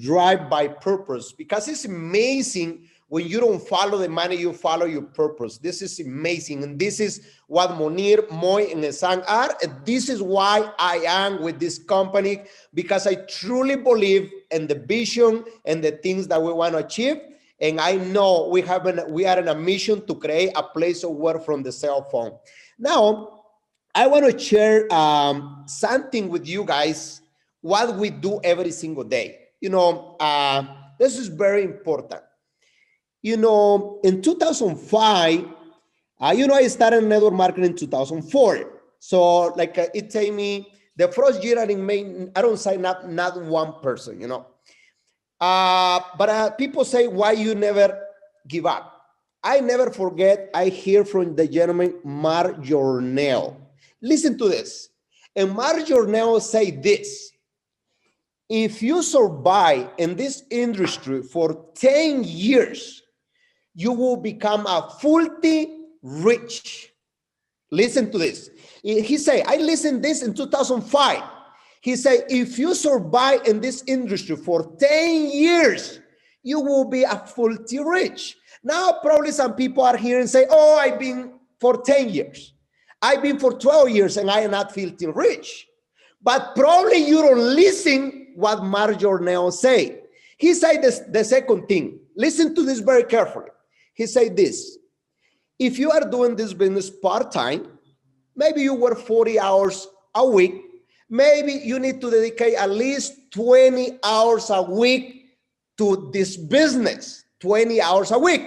drive by purpose because it's amazing when you don't follow the money, you follow your purpose. This is amazing. And this is what Monir, MOYN, and EHSAAN are. And this is why I am with this company, because I truly believe in the vision and the things that we want to achieve. And I know we are in a mission to create a place of work from the cell phone. Now, I want to share something with you guys, what we do every single day. You know, this is very important. You know, in 2005, I started network marketing in 2004. So like it take me the first year I don't sign up not one person, you know. But people say, why you never give up? I never forget, I hear from the gentleman, Mark Jornell. Listen to this. And Mark Jornell say this: if you survive in this industry for 10 years, you will become a filthy rich. Listen to this. He say, I listened this in 2005. He said, if you survive in this industry for 10 years, you will be a filthy rich. Now, probably some people are here and say, oh, I've been for 10 years. I've been for 12 years and I am not filthy rich. But probably you don't listen what Mark Jornell say. He said the second thing. Listen to this very carefully. He said this: if you are doing this business part-time, maybe you work 40 hours a week, maybe you need to dedicate at least 20 hours a week to this business, 20 hours a week.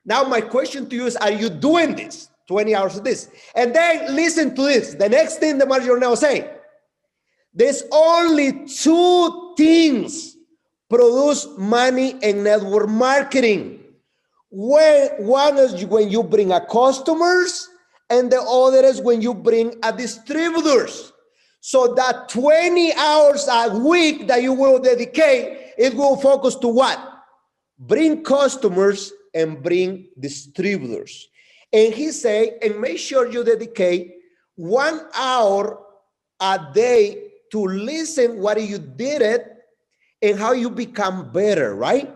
Now, my question to you is, are you doing this? 20 hours of this. And then listen to this. The next thing the Mark Jornell say, there's only 2 things produce money in network marketing. One is when you bring a customers, and the other is when you bring a distributors. So that 20 hours a week that you will dedicate, it will focus to what? Bring customers and bring distributors. And he say, and make sure you dedicate 1 hour a day to listen what you did it and how you become better, right?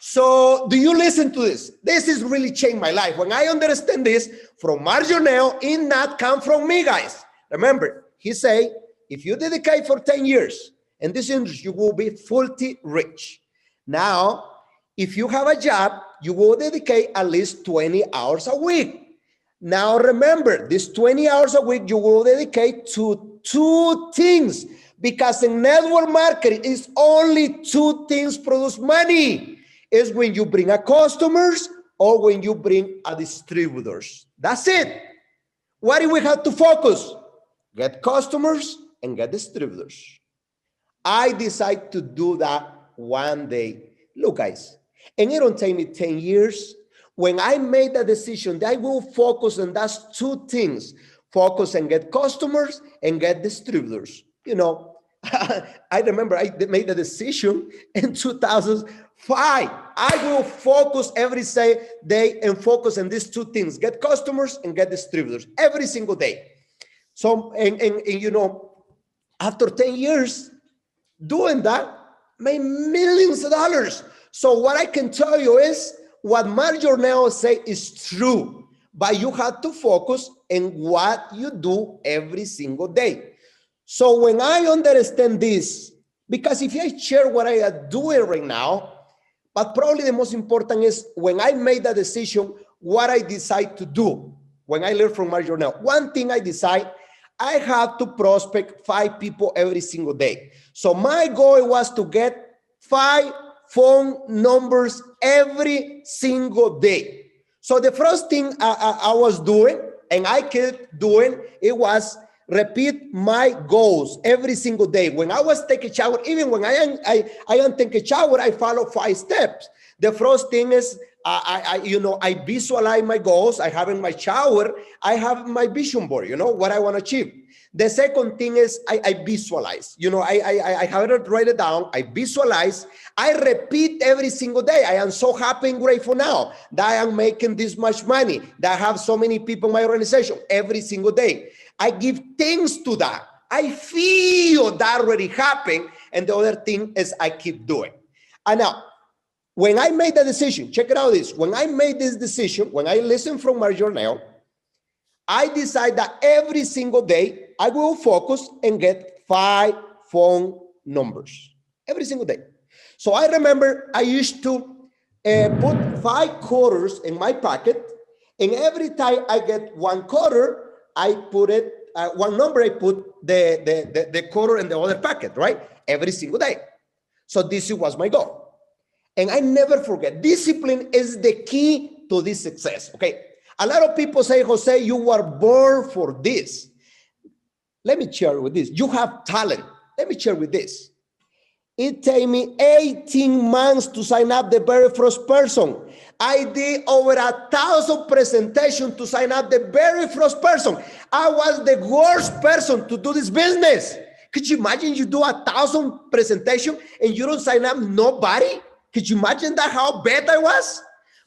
So do you listen to this? This has really changed my life. When I understand this from Mark Jornell, it not come from me, guys. Remember, he say, if you dedicate for 10 years in this industry, you will be filthy rich. Now, if you have a job, you will dedicate at least 20 hours a week. Now, remember, this 20 hours a week, you will dedicate to 2 things, because in network marketing, it's only 2 things produce money. Is when you bring a customers or when you bring a distributors. That's it. What do we have to focus? Get customers and get distributors. I decide to do that one day. Look, guys, and it don't take me 10 years. When I made the decision that I will focus on those 2 things, focus and get customers and get distributors. You know, I remember I made the decision in 2005. I will focus every day and focus on these two things: get customers and get distributors every single day. So, and you know, after 10 years doing that, made millions of dollars. So what I can tell you is what Major now say is true, but you have to focus on what you do every single day. So when I understand this, because if I share what I am doing right now, but probably the most important is when I made the decision, what I decide to do. When I learn from Major now, one thing I decide, I have to prospect 5 people every single day. So my goal was to get 5 phone numbers every single day. So the first thing I was doing, and I kept doing, it was repeat my goals every single day. When I was taking a shower, even when I am taking a shower, I follow 5 steps. The first thing is, I visualize my goals. I have in my shower, I have my vision board, you know, what I want to achieve. The second thing is I visualize, you know, I have it write it down. I visualize, I repeat every single day. I am so happy and grateful now that I am making this much money, that I have so many people in my organization every single day. I give thanks to that. I feel that already happened. And the other thing is I keep doing. And now, when I made the decision, check it out this. When I made this decision, when I listened from my journal, I decided that every single day I will focus and get 5 phone numbers every single day. So I remember I used to put 5 quarters in my pocket, and every time I get 1 quarter, I put it, 1 number, I put the quarter in the other pocket, right? Every single day. So this was my goal. And I never forget, discipline is the key to this success, okay? A lot of people say, Jose, you were born for this. Let me share with this. You have talent. Let me share with this. It took me 18 months to sign up the very first person. I did over 1,000 presentations to sign up the very first person. I was the worst person to do this business. Could you imagine you do 1,000 presentations and you don't sign up nobody? Could you imagine that, how bad I was?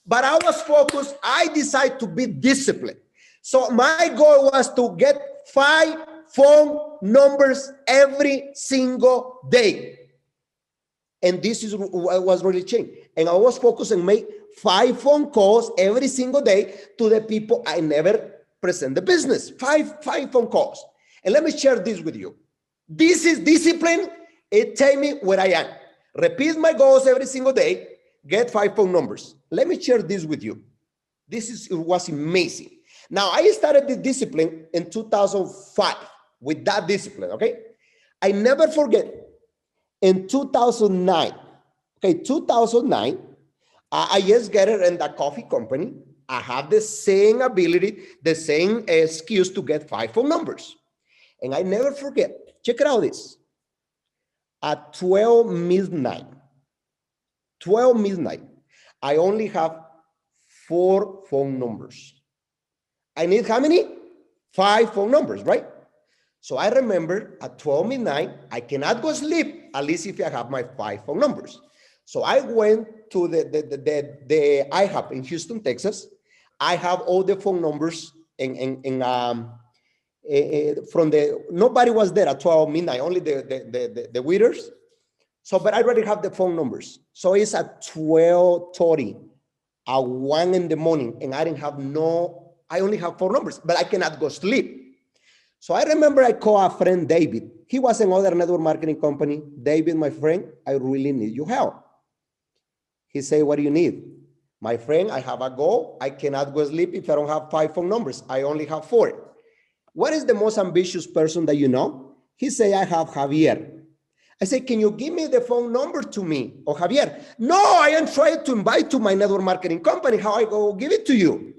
But I was focused. I decided to be disciplined. So my goal was to get 5 phone numbers every single day. And this is what was really changed. And I was focused on make 5 phone calls every single day to the people I never present the business. 5 phone calls. And let me share this with you. This is discipline. It tells me where I am. Repeat my goals every single day. Get 5 phone numbers. Let me share this with you. It was amazing. Now, I started the discipline in 2005 with that discipline, okay? I never forget, in 2009, okay, 2009, I just get it in the coffee company. I have the same ability, the same skills to get 5 phone numbers. And I never forget, check it out this. At 12 midnight, I only have 4 phone numbers. I need how many? 5 phone numbers, right? So I remember at 12 midnight, I cannot go sleep, at least if I have my 5 phone numbers. So I went to the IHOP in Houston, Texas. I have all the phone numbers from nobody was there at 12 midnight, only the waiters. So, but I already have the phone numbers. So it's at 12:30, at 1 in the morning, and I only have 4 numbers, but I cannot go sleep. So I remember I called a friend, David. He was in another network marketing company. David, my friend, I really need your help. He said, what do you need? My friend, I have a goal. I cannot go sleep if I don't have 5 phone numbers. I only have 4. What is the most ambitious person that you know? He said, I have Javier. I said, can you give me the phone number to me? Oh, Javier. No, I am trying to invite to my network marketing company. How I go give it to you?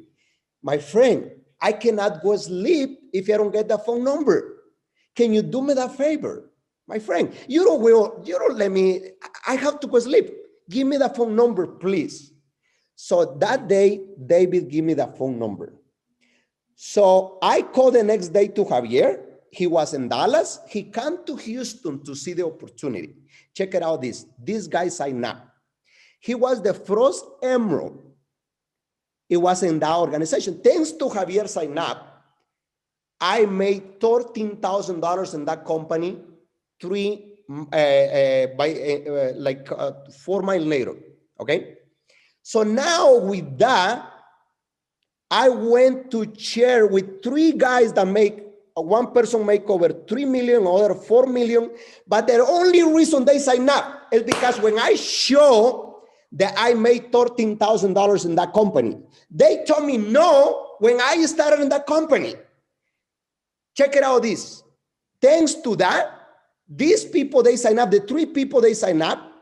My friend, I cannot go sleep if I don't get the phone number. Can you do me that favor? My friend, you don't let me, I have to go sleep. Give me the phone number, please. So that day, David gave me the phone number. So I called the next day to Javier. He was in Dallas. He came to Houston to see the opportunity. Check it out this. This guy signed up. He was the first emerald. It was in that organization. Thanks to Javier sign up, I made $13,000 in that company 4 miles later. Okay. So now with that, I went to share with 3 guys that make, one person make over 3 million, other 4 million. But the only reason they sign up is because when I show that I made $13,000 in that company, they told me no when I started in that company. Check it out this. Thanks to that, these people, they sign up, the 3 people they sign up,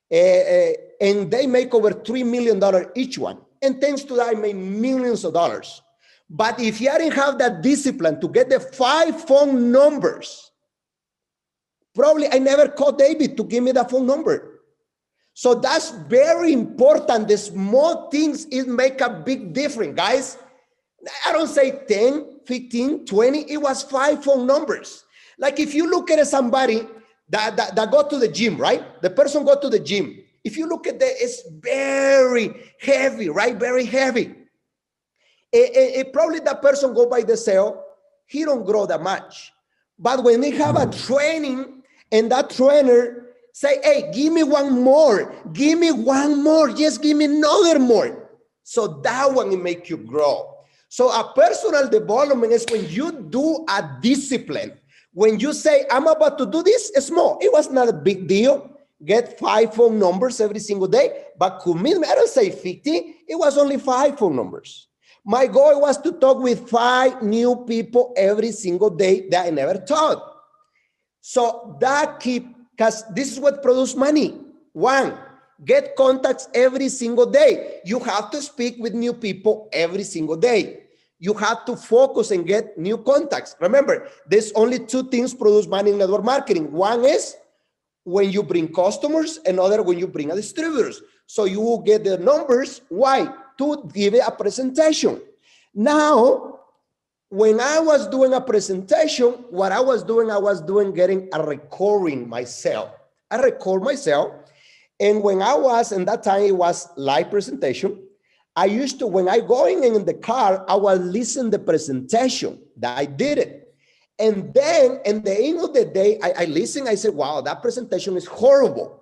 and they make over $3 million each one. And thanks to that, I made millions of dollars. But if you didn't have that discipline to get the 5 phone numbers, probably I never called David to give me the phone number. So that's very important. The small things, it make a big difference, guys. I don't say 10, 15, 20, it was 5 phone numbers. Like if you look at somebody that go to the gym, right? The person go to the gym. If you look at that, it's very heavy, right? Very heavy. It probably that person go by the cell, he don't grow that much. But when they have a training and that trainer say, hey, give me one more, just give me another more. So that one will make you grow. So a personal development is when you do a discipline. When you say, I'm about to do this, it's small. It was not a big deal. Get 5 phone numbers every single day. But commitment, I don't say 50. It was only 5 phone numbers. My goal was to talk with 5 new people every single day that I never taught. So that because this is what produces money. 1, get contacts every single day. You have to speak with new people every single day. You have to focus and get new contacts. Remember, there's only 2 things produce money in network marketing. 1 is when you bring customers, and other when you bring a distributors. So you will get the numbers. Why? To give a presentation. Now, when I was doing a presentation, what I was doing getting a recording myself. I record myself. And when I was, in that time, it was live presentation. I used to, when I going in the car, I was listening to the presentation that I did it. And then in the end of the day, I listen, I said, wow, that presentation is horrible.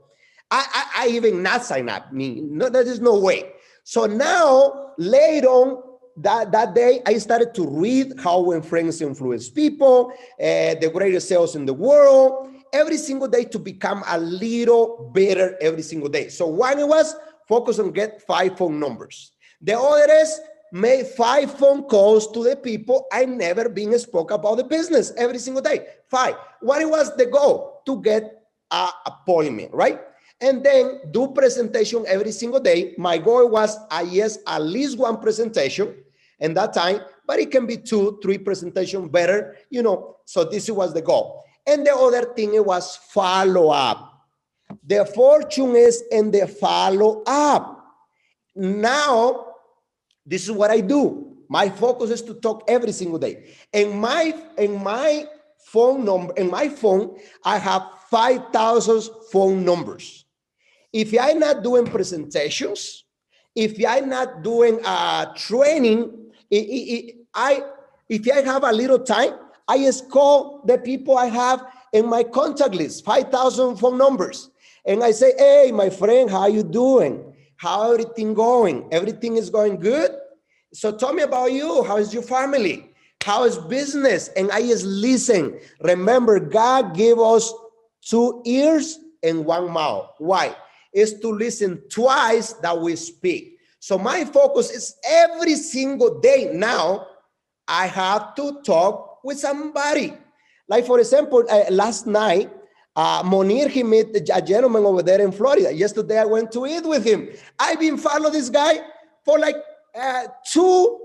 I even not sign up. No, there is no way. So now, later on, that day, I started to read how when friends influence people, the greatest sales in the world, every single day to become a little better every single day. So one was focus on get 5 phone numbers. The other is make 5 phone calls to the people I never been spoke about the business every single day. 5. What was the goal? To get an appointment, right? And then do presentation every single day. My goal was, yes, at least 1 presentation in that time, but it can be 2, 3 presentation better, you know. So this was the goal. And the other thing was follow up. The fortune is in the follow up. Now, this is what I do. My focus is to talk every single day. In my phone number, in my phone, I have 5,000 phone numbers. If I'm not doing presentations, if I'm not doing training, if I have a little time, I just call the people I have in my contact list, 5,000 phone numbers. And I say, hey, my friend, how you doing? How everything going? Everything is going good? So tell me about you. How is your family? How is business? And I just listen. Remember, God gave us 2 ears and 1 mouth. Why? It's to listen twice that we speak. So my focus is every single day now, I have to talk with somebody. Like, for example, last night, Monir, he met a gentleman over there in Florida. Yesterday, I went to eat with him. I've been following this guy for like 2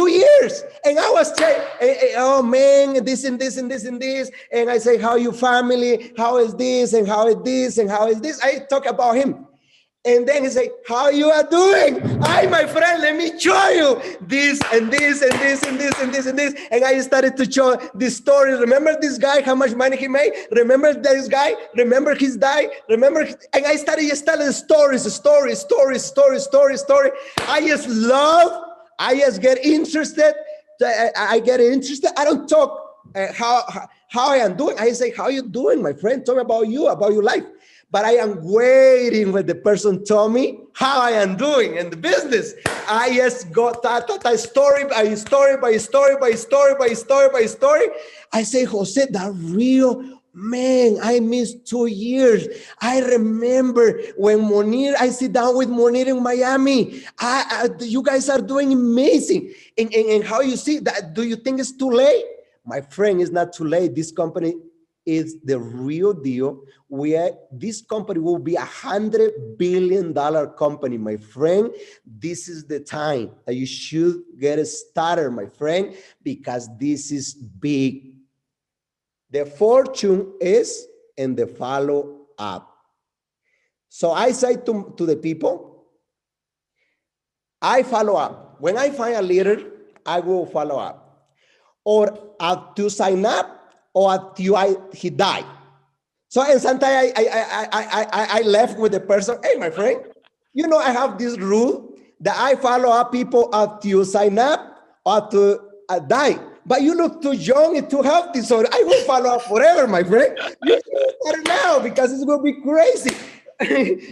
years. And I was saying, oh man, this and this and this and this. And I say, how your family? How is this? And how is this? And how is this? I talk about him. And then he say, how you are doing? Hi, my friend, let me show you this and this and this and this and this and this. And I started to show this story. Remember this guy, how much money he made? Remember this guy? Remember his die? Remember? And I started just telling stories. I just get interested. I get interested. I don't talk how I am doing. I say, how you doing, my friend? Tell me about you, about your life. But I am waiting when the person told me how I am doing in the business. I just got that story by story. I say, Jose, that real man, I missed 2 years. I remember when Monir, I sit down with Monir in Miami. You guys are doing amazing. And how you see that? Do you think it's too late? My friend, it's not too late. This company is the real deal. This company will be $100 billion company, my friend. This is the time that you should get started, my friend, because this is big. The fortune is in the follow up. So I say to the people, I follow up. When I find a leader, I will follow up. Or to sign up, or until he died. So and sometimes I left with the person, hey, my friend, you know, I have this rule that I follow up people until sign up or to die. But you look too young and too healthy, so I will follow up forever, my friend. You start now because it's going to be crazy.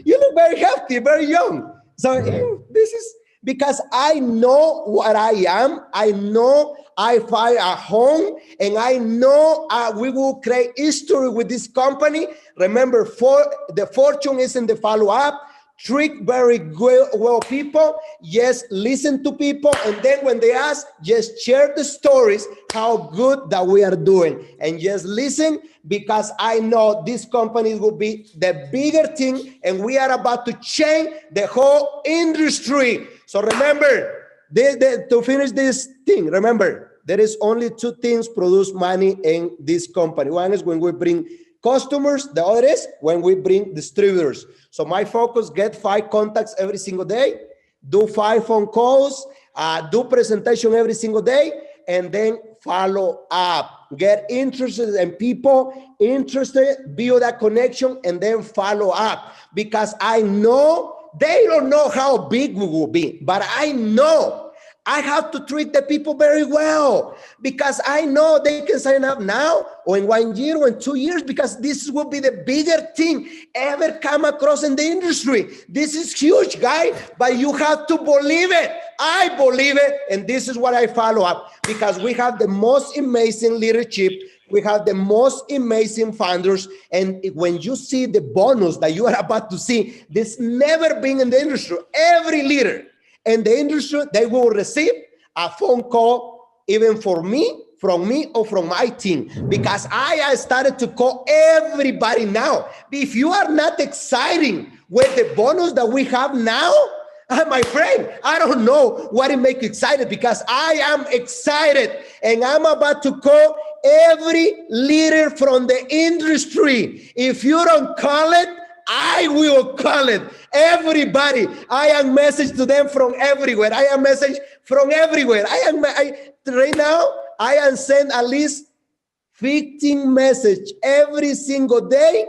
You look very healthy, very young. So this is because I know what I am. I know I find a home, and I know we will create history with this company. Remember, the fortune is in the follow-up. Treat very well people. Yes, listen to people, and then when they ask, just share the stories, how good that we are doing, and just listen, because I know this company will be the bigger thing, and we are about to change the whole industry. So remember, to finish this thing, remember, there is only two things produce money in this company. One is when we bring customers, the other is when we bring distributors. So my focus, get 5 contacts every single day, do 5 phone calls, do presentation every single day, and then follow up. Get interested in people, build that connection, and then follow up. Because I know they don't know how big we will be, but I know I have to treat the people very well, because I know they can sign up now or in 1 year or in 2 years, because this will be the bigger thing ever come across in the industry. This is huge, guys, but you have to believe it. I believe it, and this is what I follow up, because we have the most amazing leadership. We have the most amazing founders, and when you see the bonus that you are about to see, this never been in the industry. Every leader in the industry, they will receive a phone call, even from me, or from my team, because I started to call everybody now. If you are not excited with the bonus that we have now, my friend, I don't know what it makes you excited, because I am excited, and I'm about to call every leader from the industry. If you don't call it, I will call it. Everybody, I am message to them from everywhere. Right now, I am send at least 15 message every single day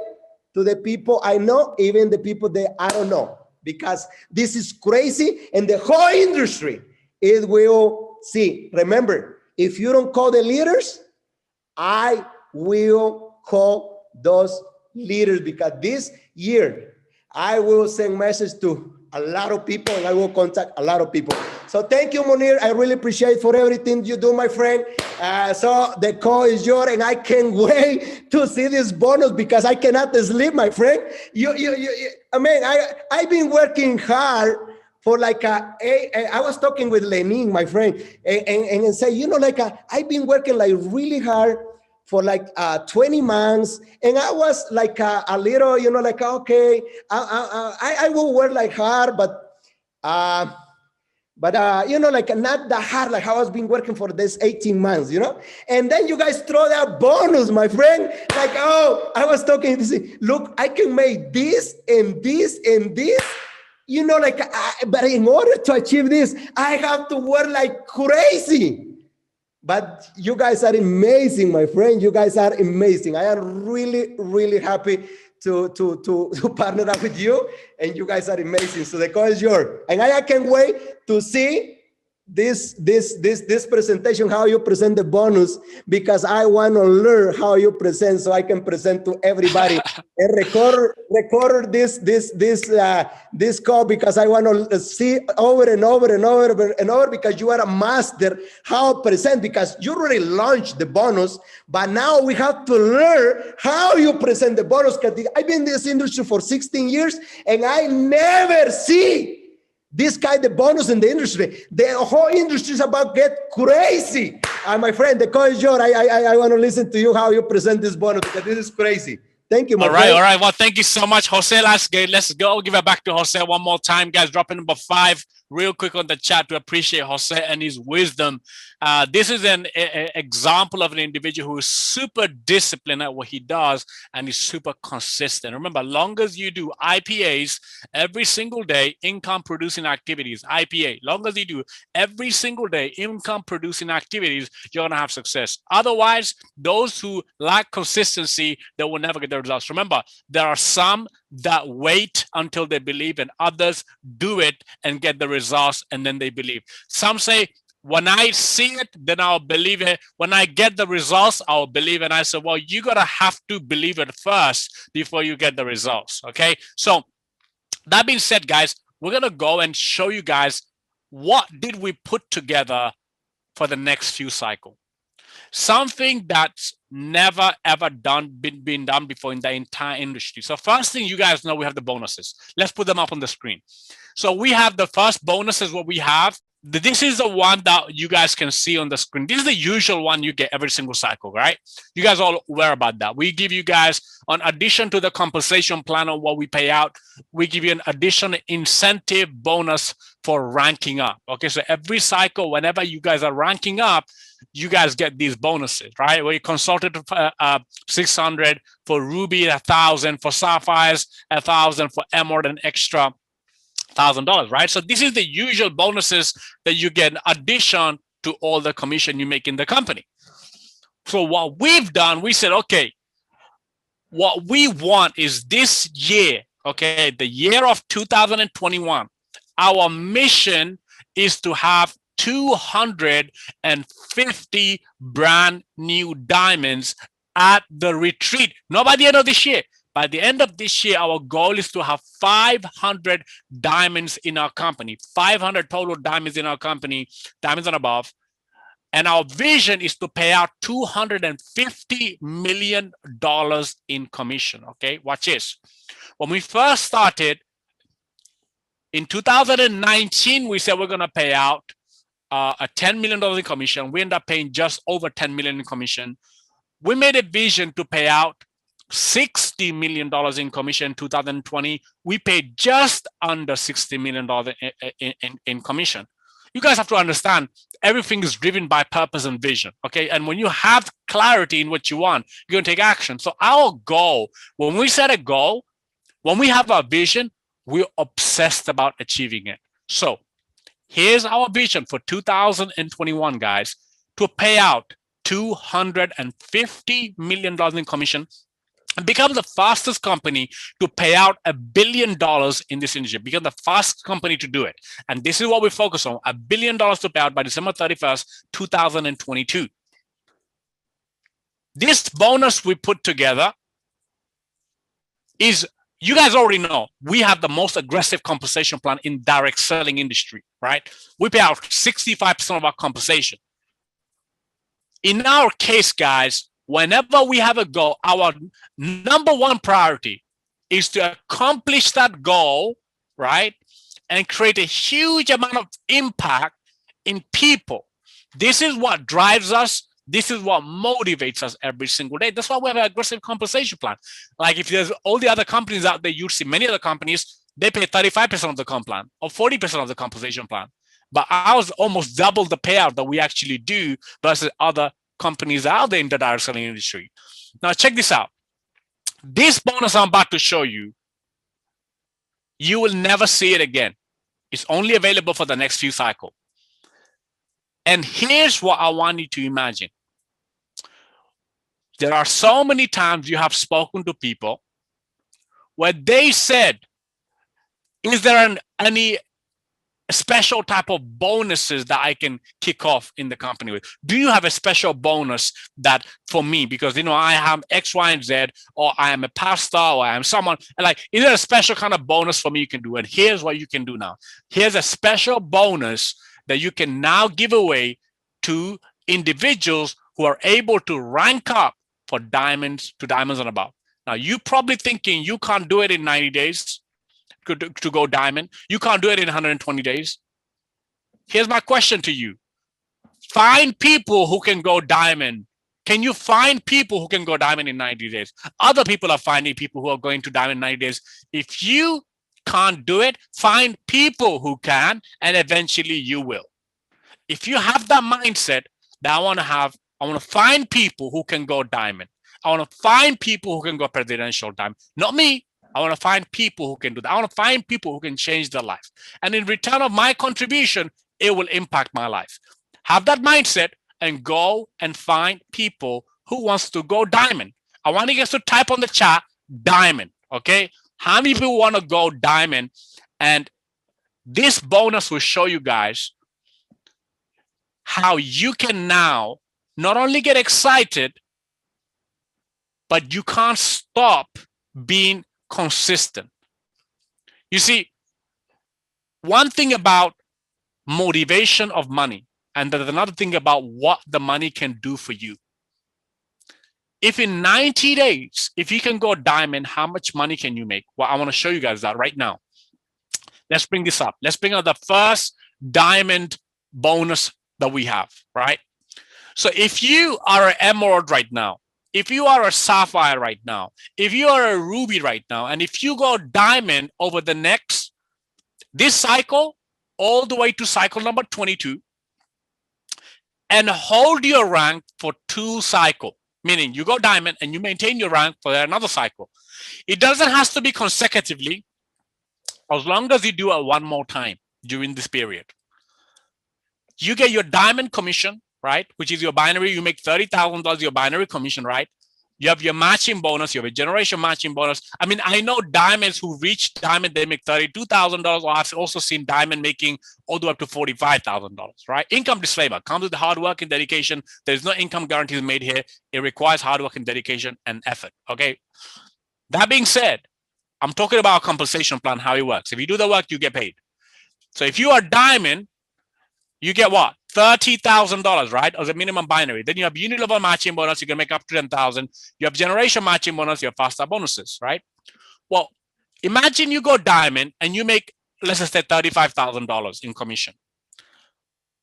to the people I know, even the people that I don't know, because this is crazy, and the whole industry, it will see. Remember, if you don't call the leaders, I will call those leaders, because this year I will send message to a lot of people, and I will contact a lot of people. So thank you, Monir. I really appreciate for everything you do, my friend. So the call is yours, and I can't wait to see this bonus, because I cannot sleep, my friend. I mean, I've been working hard for like I was talking with Lenin, my friend, and say, you know, like I've been working like really hard for like 20 months, and I was like a little, you know, like, okay, I will work like hard, but you know, like not that hard, like how I was been working for this 18 months, you know. And then you guys throw that bonus, my friend, like, oh, I was talking, look, I can make this and this and this, you know, like, but in order to achieve this, I have to work like crazy. But you guys are amazing, my friend. You guys are amazing. I am really, really happy to partner up with you, and you guys are amazing. So the call is yours, and I can't wait to see this presentation, how you present the bonus, because I want to learn how you present so I can present to everybody and record this call, because I want to see over and over and over and over, because you are a master how to present, because you already launched the bonus, but now we have to learn how you present the bonus, because I've been in this industry for 16 years and I never see this kind of bonus in the industry. The whole industry is about get crazy. My friend, the call is yours. I want to listen to you how you present this bonus, because this is crazy. Thank you, my friend. All right. Well, thank you so much, Jose. Let's go. Give it back to Jose one more time, guys. Dropping number 5 real quick on the chat to appreciate Jose and his wisdom. This is an example of an individual who is super disciplined at what he does and is super consistent. Remember, long as you do IPAs every single day, income producing activities, IPA, long as you do every single day income producing activities, you're going to have success. Otherwise, those who lack consistency, they will never get the results. Remember, there are some that wait until they believe, and others do it and get the results and then they believe. Some say, when I see it, then I'll believe it. When I get the results, I'll believe it. And I said, well, you gotta have to believe it first before you get the results. Okay. So that being said, guys, we're gonna go and show you guys what did we put together for the next few cycles. Something that's never ever been done before in the entire industry. So first thing, you guys know we have the bonuses. Let's put them up on the screen. So we have the first bonuses. What we have, this is the one that you guys can see on the screen. This is the usual one you get every single cycle, right? You guys all aware about that. We give you guys, on addition to the compensation plan on what we pay out, we give you an additional incentive bonus for ranking up. Okay, so every cycle, whenever you guys are ranking up, you guys get these bonuses, right? We consulted 600 for Ruby, 1,000 for Sapphires, 1,000 for Emerald, and extra $1,000, right? So this is the usual bonuses that you get in addition to all the commission you make in the company. So what we've done, we said, okay, what we want is this year, okay, the year of 2021, our mission is to have 250 brand new diamonds at the retreat. Not by the end of this year. By the end of this year, our goal is to have 500 diamonds in our company, 500 total diamonds in our company, diamonds and above. And our vision is to pay out $250 million in commission. Okay, watch this. When we first started in 2019, we said we're going to pay out a $10 million in commission. We ended up paying just over $10 million in commission. We made a vision to pay out $60 million in commission in 2020. We paid just under $60 million in commission. You guys have to understand, everything is driven by purpose and vision, okay? And when you have clarity in what you want, you're gonna take action. So our goal, when we set a goal, when we have our vision, we're obsessed about achieving it. So here's our vision for 2021, guys, to pay out $250 million in commission and become the fastest company to pay out $1 billion in this industry. Become the fastest company to do it. And this is what we focus on, $1 billion to pay out by December 31st, 2022. This bonus we put together is, you guys already know, we have the most aggressive compensation plan in direct selling industry, right? We pay out 65% of our compensation. In our case, guys, whenever we have a goal, our number one priority is to accomplish that goal, right? And create a huge amount of impact in people. This is what drives us. This is what motivates us every single day. That's why we have an aggressive compensation plan. Like if there's all the other companies out there, you see many other companies, they pay 35% of the comp plan or 40% of the compensation plan. But ours almost double the payout that we actually do versus other companies out there in the direct selling industry. Now check this out. This bonus I'm about to show you, You will never see it again. It's only available for the next few cycles. And here's what I want you to imagine. There are so many times you have spoken to people where they said, is there any special type of bonuses that I can kick off in the company with? Do you have a special bonus that for me, because I have X, Y, and Z, or I am a pastor, or I am someone, and like, is there a special kind of bonus for me you can do? And here's what you can do now. Here's a special bonus that you can now give away to individuals who are able to rank up for diamonds to diamonds and above. Now, you probably thinking you can't do it in 90 days to go diamond. You can't do it in 120 days. Here's my question to you. Find people who can go diamond. Can you find people who can go diamond in 90 days? Other people are finding people who are going to diamond in 90 days. If you can't do it, find people who can, and eventually you will. If you have that mindset that I want to find people who can go diamond. I want to find people who can go presidential diamond. Not me. I want to find people who can do that. I want to find people who can change their life. And in return of my contribution, it will impact my life. Have that mindset and go and find people who wants to go diamond. I want you guys to type on the chat, diamond, okay? How many people want to go diamond? And this bonus will show you guys how you can now not only get excited, but you can't stop being consistent. You see, one thing about motivation of money, and there's another thing about what the money can do for you. If in 90 days, if you can go diamond, how much money can you make? Well, I want to show you guys that right now. Let's bring this up. Let's bring out the first diamond bonus that we have, right? So if you are an emerald right now, if you are a sapphire right now, if you are a ruby right now, and if you go diamond over this cycle, all the way to cycle number 22, and hold your rank for 2 cycles, meaning you go diamond and you maintain your rank for another cycle. It doesn't have to be consecutively, as long as you do it one more time during this period. You get your diamond commission, right? Which is your binary. You make $30,000 your binary commission, right? You have your matching bonus. You have a generation matching bonus. I mean, I know diamonds who reach diamond, they make $32,000. Or I've also seen diamond making all the way up to $45,000, right? Income disclaimer comes with the hard work and dedication. There's no income guarantees made here. It requires hard work and dedication and effort, okay? That being said, I'm talking about a compensation plan, how it works. If you do the work, you get paid. So if you are diamond, you get what? $30,000, right? As a minimum binary. Then you have unilevel matching bonus. You can make up to 10,000. You have generation matching bonus. You have faster bonuses, right? Well, imagine you go diamond and you make, let's just say $35,000 in commission.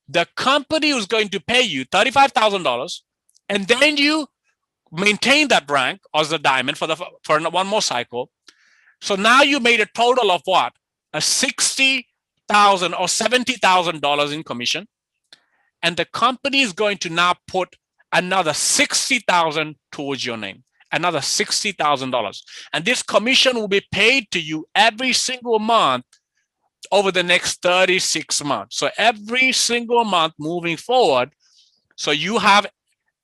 The company is going to pay you $35,000, and then you maintain that rank as a diamond for one more cycle. So now you made a total of what? A $60,000 or $70,000 in commission, and the company is going to now put another $60,000 towards your name, another $60,000, and this commission will be paid to you every single month over the next 36 months. So every single month moving forward. So you have,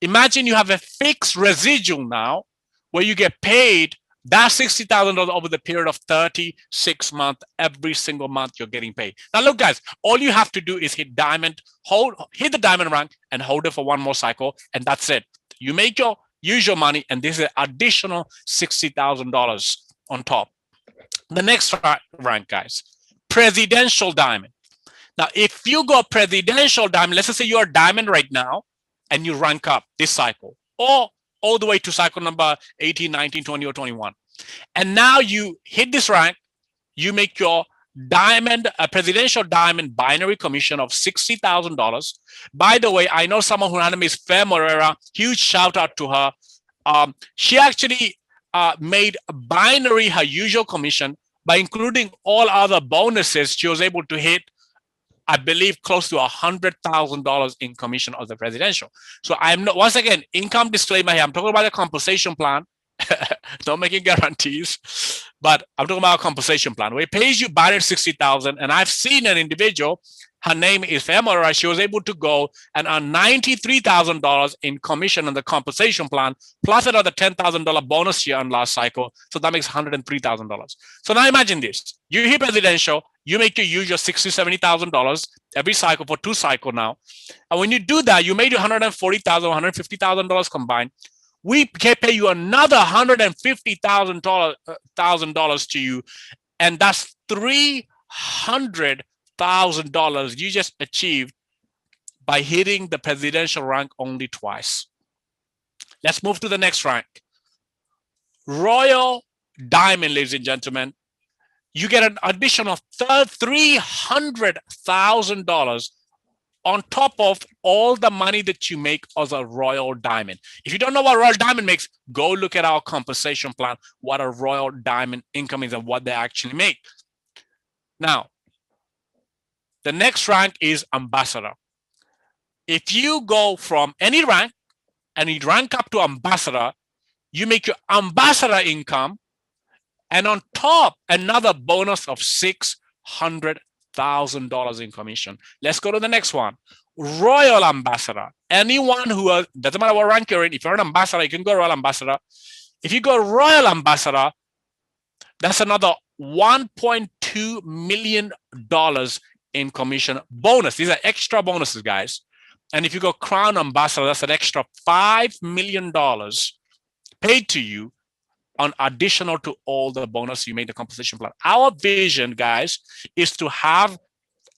imagine you have a fixed residual now where you get paid that $60,000 over the period of 36 months. Every single month you're getting paid. Now look, guys, all you have to do is hit diamond, hit the diamond rank and hold it for one more cycle, and that's it. You make your usual money, and this is an additional $60,000 on top. The next rank, guys, presidential diamond. Now, if you go presidential diamond, let's just say you're a diamond right now and you rank up this cycle, or all the way to cycle number 18, 19, 20, or 21. And now you hit this rank, you make your diamond, a presidential diamond binary commission of $60,000. By the way, I know someone who name is Fair Morera. Huge shout out to her. She actually made binary her usual commission by including all other bonuses. She was able to hit, I believe, close to $100,000 in commission of the presidential. So I'm not, once again, income disclaimer here. I'm talking about a compensation plan. Not making guarantees, but I'm talking about a compensation plan where it pays you $160,000. And I've seen an individual, her name is Femora. She was able to go and earn $93,000 in commission on the compensation plan, plus another $10,000 bonus she earned last cycle. So that makes $103,000. So now imagine this: you hit presidential, you make your usual $60,000, $70,000 every cycle for 2 cycles now. And when you do that, you made $140,000, $150,000 combined. We can pay you another $150,000 to you, and that's $300,000 you just achieved by hitting the presidential rank only twice. Let's move to the next rank. Royal Diamond, ladies and gentlemen. You get an additional $300,000 on top of all the money that you make as a Royal Diamond. If you don't know what Royal Diamond makes, go look at our compensation plan, what a Royal Diamond income is and what they actually make. Now, the next rank is Ambassador. If you go from any rank and you rank up to Ambassador, you make your Ambassador income, and on top, another bonus of $600,000 in commission. Let's go to the next one. Royal Ambassador. Anyone who doesn't matter what rank you're in, if you're an ambassador, you can go Royal Ambassador. If you go Royal Ambassador, that's another $1.2 million in commission bonus. These are extra bonuses, guys. And if you go Crown Ambassador, that's an extra $5 million paid to you on additional to all the bonus you made the compensation plan. Our vision, guys, is to have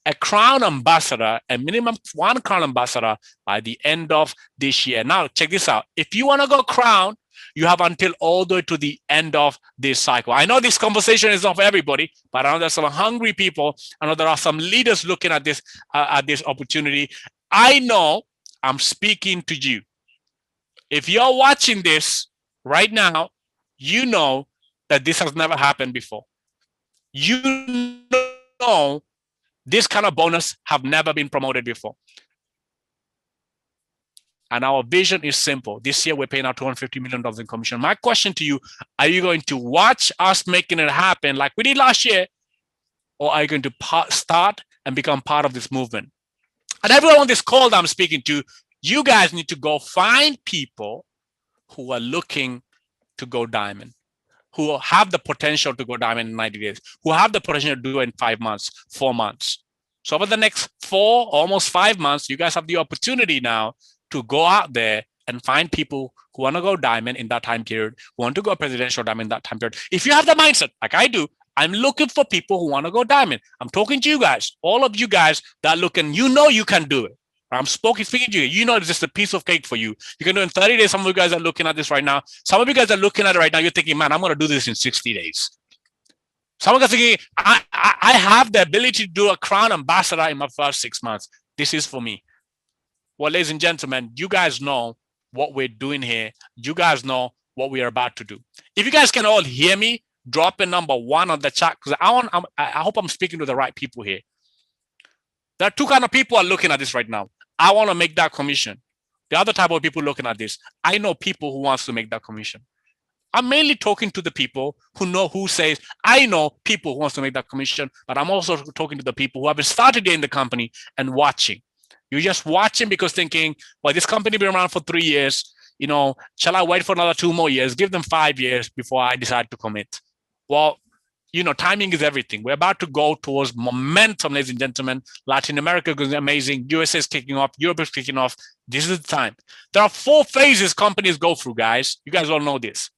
a Crown Ambassador, a minimum 1 Crown Ambassador by the end of this year. Now, check this out. If you want to go Crown, you have until all the way to the end of this cycle. I know this conversation is not for everybody, but I know there's some hungry people. I know there are some leaders looking at this opportunity. I know I'm speaking to you. If you're watching this right now, you know that this has never happened before. You know this kind of bonus have never been promoted before. And our vision is simple. This year, we're paying out $250 million in commission. My question to you, are you going to watch us making it happen like we did last year? Or are you going to start and become part of this movement? And everyone on this call that I'm speaking to, you guys need to go find people who are looking to go diamond, who have the potential to go diamond in 90 days, who have the potential to do it in 5 months, 4 months. So over the next 4, almost 5 months, you guys have the opportunity now to go out there and find people who want to go diamond in that time period, who want to go presidential diamond in that time period. If you have the mindset, like I do, I'm looking for people who want to go diamond. I'm talking to you guys, all of you guys that are looking, you know you can do it. I'm speaking to you. You know it's just a piece of cake for you. You can do it in 30 days. Some of you guys are looking at this right now. Some of you guys are looking at it right now. You're thinking, man, I'm going to do this in 60 days. Some of you guys are thinking, I have the ability to do a Crown Ambassador in my first 6 months. This is for me. Well, ladies and gentlemen, you guys know what we're doing here. You guys know what we are about to do. If you guys can all hear me, drop a number 1 on the chat, because I hope I'm speaking to the right people here. There are 2 kinds of people are looking at this right now. I want to make that commission. The other type of people looking at this, I know people who wants to make that commission. I'm mainly talking to the people who says, I know people who wants to make that commission, but I'm also talking to the people who have started in the company and watching. You're just watching because thinking, well, this company been around for 3 years. You know, shall I wait for another 2 more years? Give them 5 years before I decide to commit. Well, you know, timing is everything. We're about to go towards momentum, ladies and gentlemen. Latin America is amazing. USA is kicking off. Europe is kicking off. This is the time. There are 4 phases companies go through, guys. You guys all know this.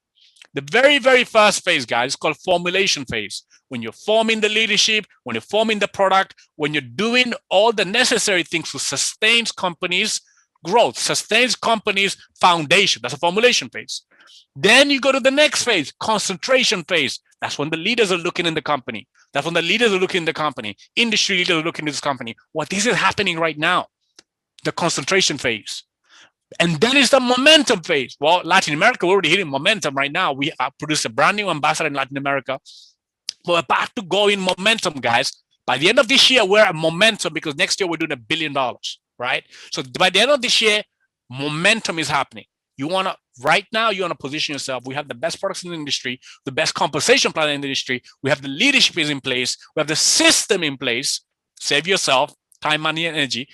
The very, very first phase, guys, is called Formulation Phase. When you're forming the leadership, when you're forming the product, when you're doing all the necessary things to sustain companies' growth, sustains companies' foundation. That's a Formulation Phase. Then you go to the next phase, Concentration Phase. That's when the leaders are looking in the company. That's when the leaders are looking in the company. Industry leaders are looking in this company. Well, this is happening right now, the concentration phase. And then it's the momentum phase. Well, Latin America, we're already hitting momentum right now. We produced a brand new ambassador in Latin America. We're about to go in momentum, guys. By the end of this year, we're at momentum because next year we're doing $1 billion, right? So by the end of this year, momentum is happening. You want to, right now, you want to position yourself. We have the best products in the industry, the best compensation plan in the industry. We have the leadership is in place. We have the system in place. Save yourself time, money, and energy.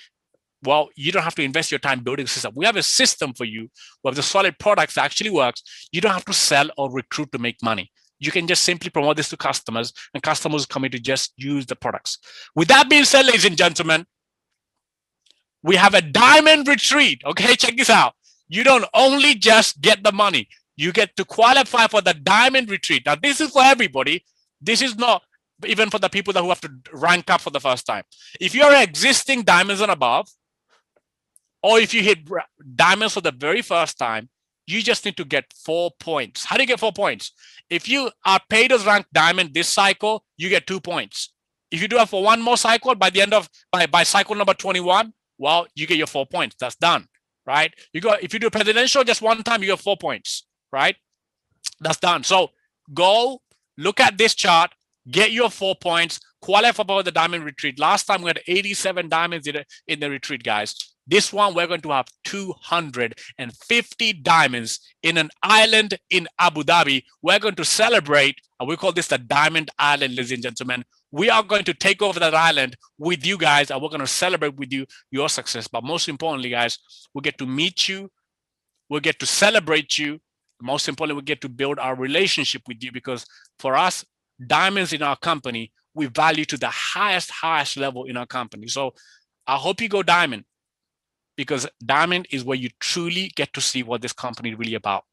Well, you don't have to invest your time building a system. We have a system for you. We have the solid products that actually works. You don't have to sell or recruit to make money. You can just simply promote this to customers, and customers coming to just use the products. With that being said, ladies and gentlemen, we have a diamond retreat. Okay, check this out. You don't only just get the money, you get to qualify for the diamond retreat. Now, this is for everybody. This is not even for the people who have to rank up for the first time. If you're existing diamonds and above, or if you hit diamonds for the very first time, you just need to get 4 points. How do you get 4 points? If you are paid as ranked diamond this cycle, you get 2 points. If you do it for one more cycle, by the end of by cycle number 21, well, you get your 4 points. That's done, right? If you do presidential just one time, you get 4 points, right? That's done. So go look at this chart, get your 4 points, qualify for the diamond retreat. Last time we had 87 diamonds in the retreat, guys. This one, we're going to have 250 diamonds in an island in Abu Dhabi. We're going to celebrate, and we call this the Diamond Island, ladies and gentlemen. We are going to take over that island with you guys, and we're going to celebrate with you your success. But most importantly, guys, we get to meet you. We'll get to celebrate you. Most importantly, we get to build our relationship with you, because for us, diamonds in our company, we value to the highest level in our company. So I hope you go diamond, because diamond is where you truly get to see what this company is really about.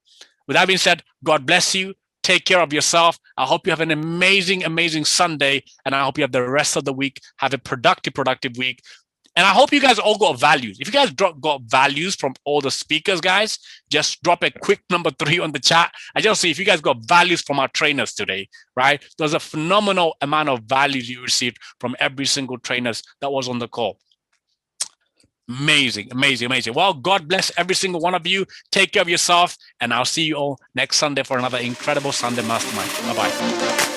With that being said, God bless you. Take care of yourself. I hope you have an amazing Sunday, and I hope you have the rest of the week. Have a productive week. And I hope you guys all got values. If you guys got values from all the speakers, guys, just drop a quick number 3 on the chat. I just see if you guys got values from our trainers today, right? There's a phenomenal amount of values you received from every single trainers that was on the call. Amazing. Well, God bless every single one of you. Take care of yourself, and I'll see you all next Sunday for another incredible Sunday Mastermind. Bye-bye.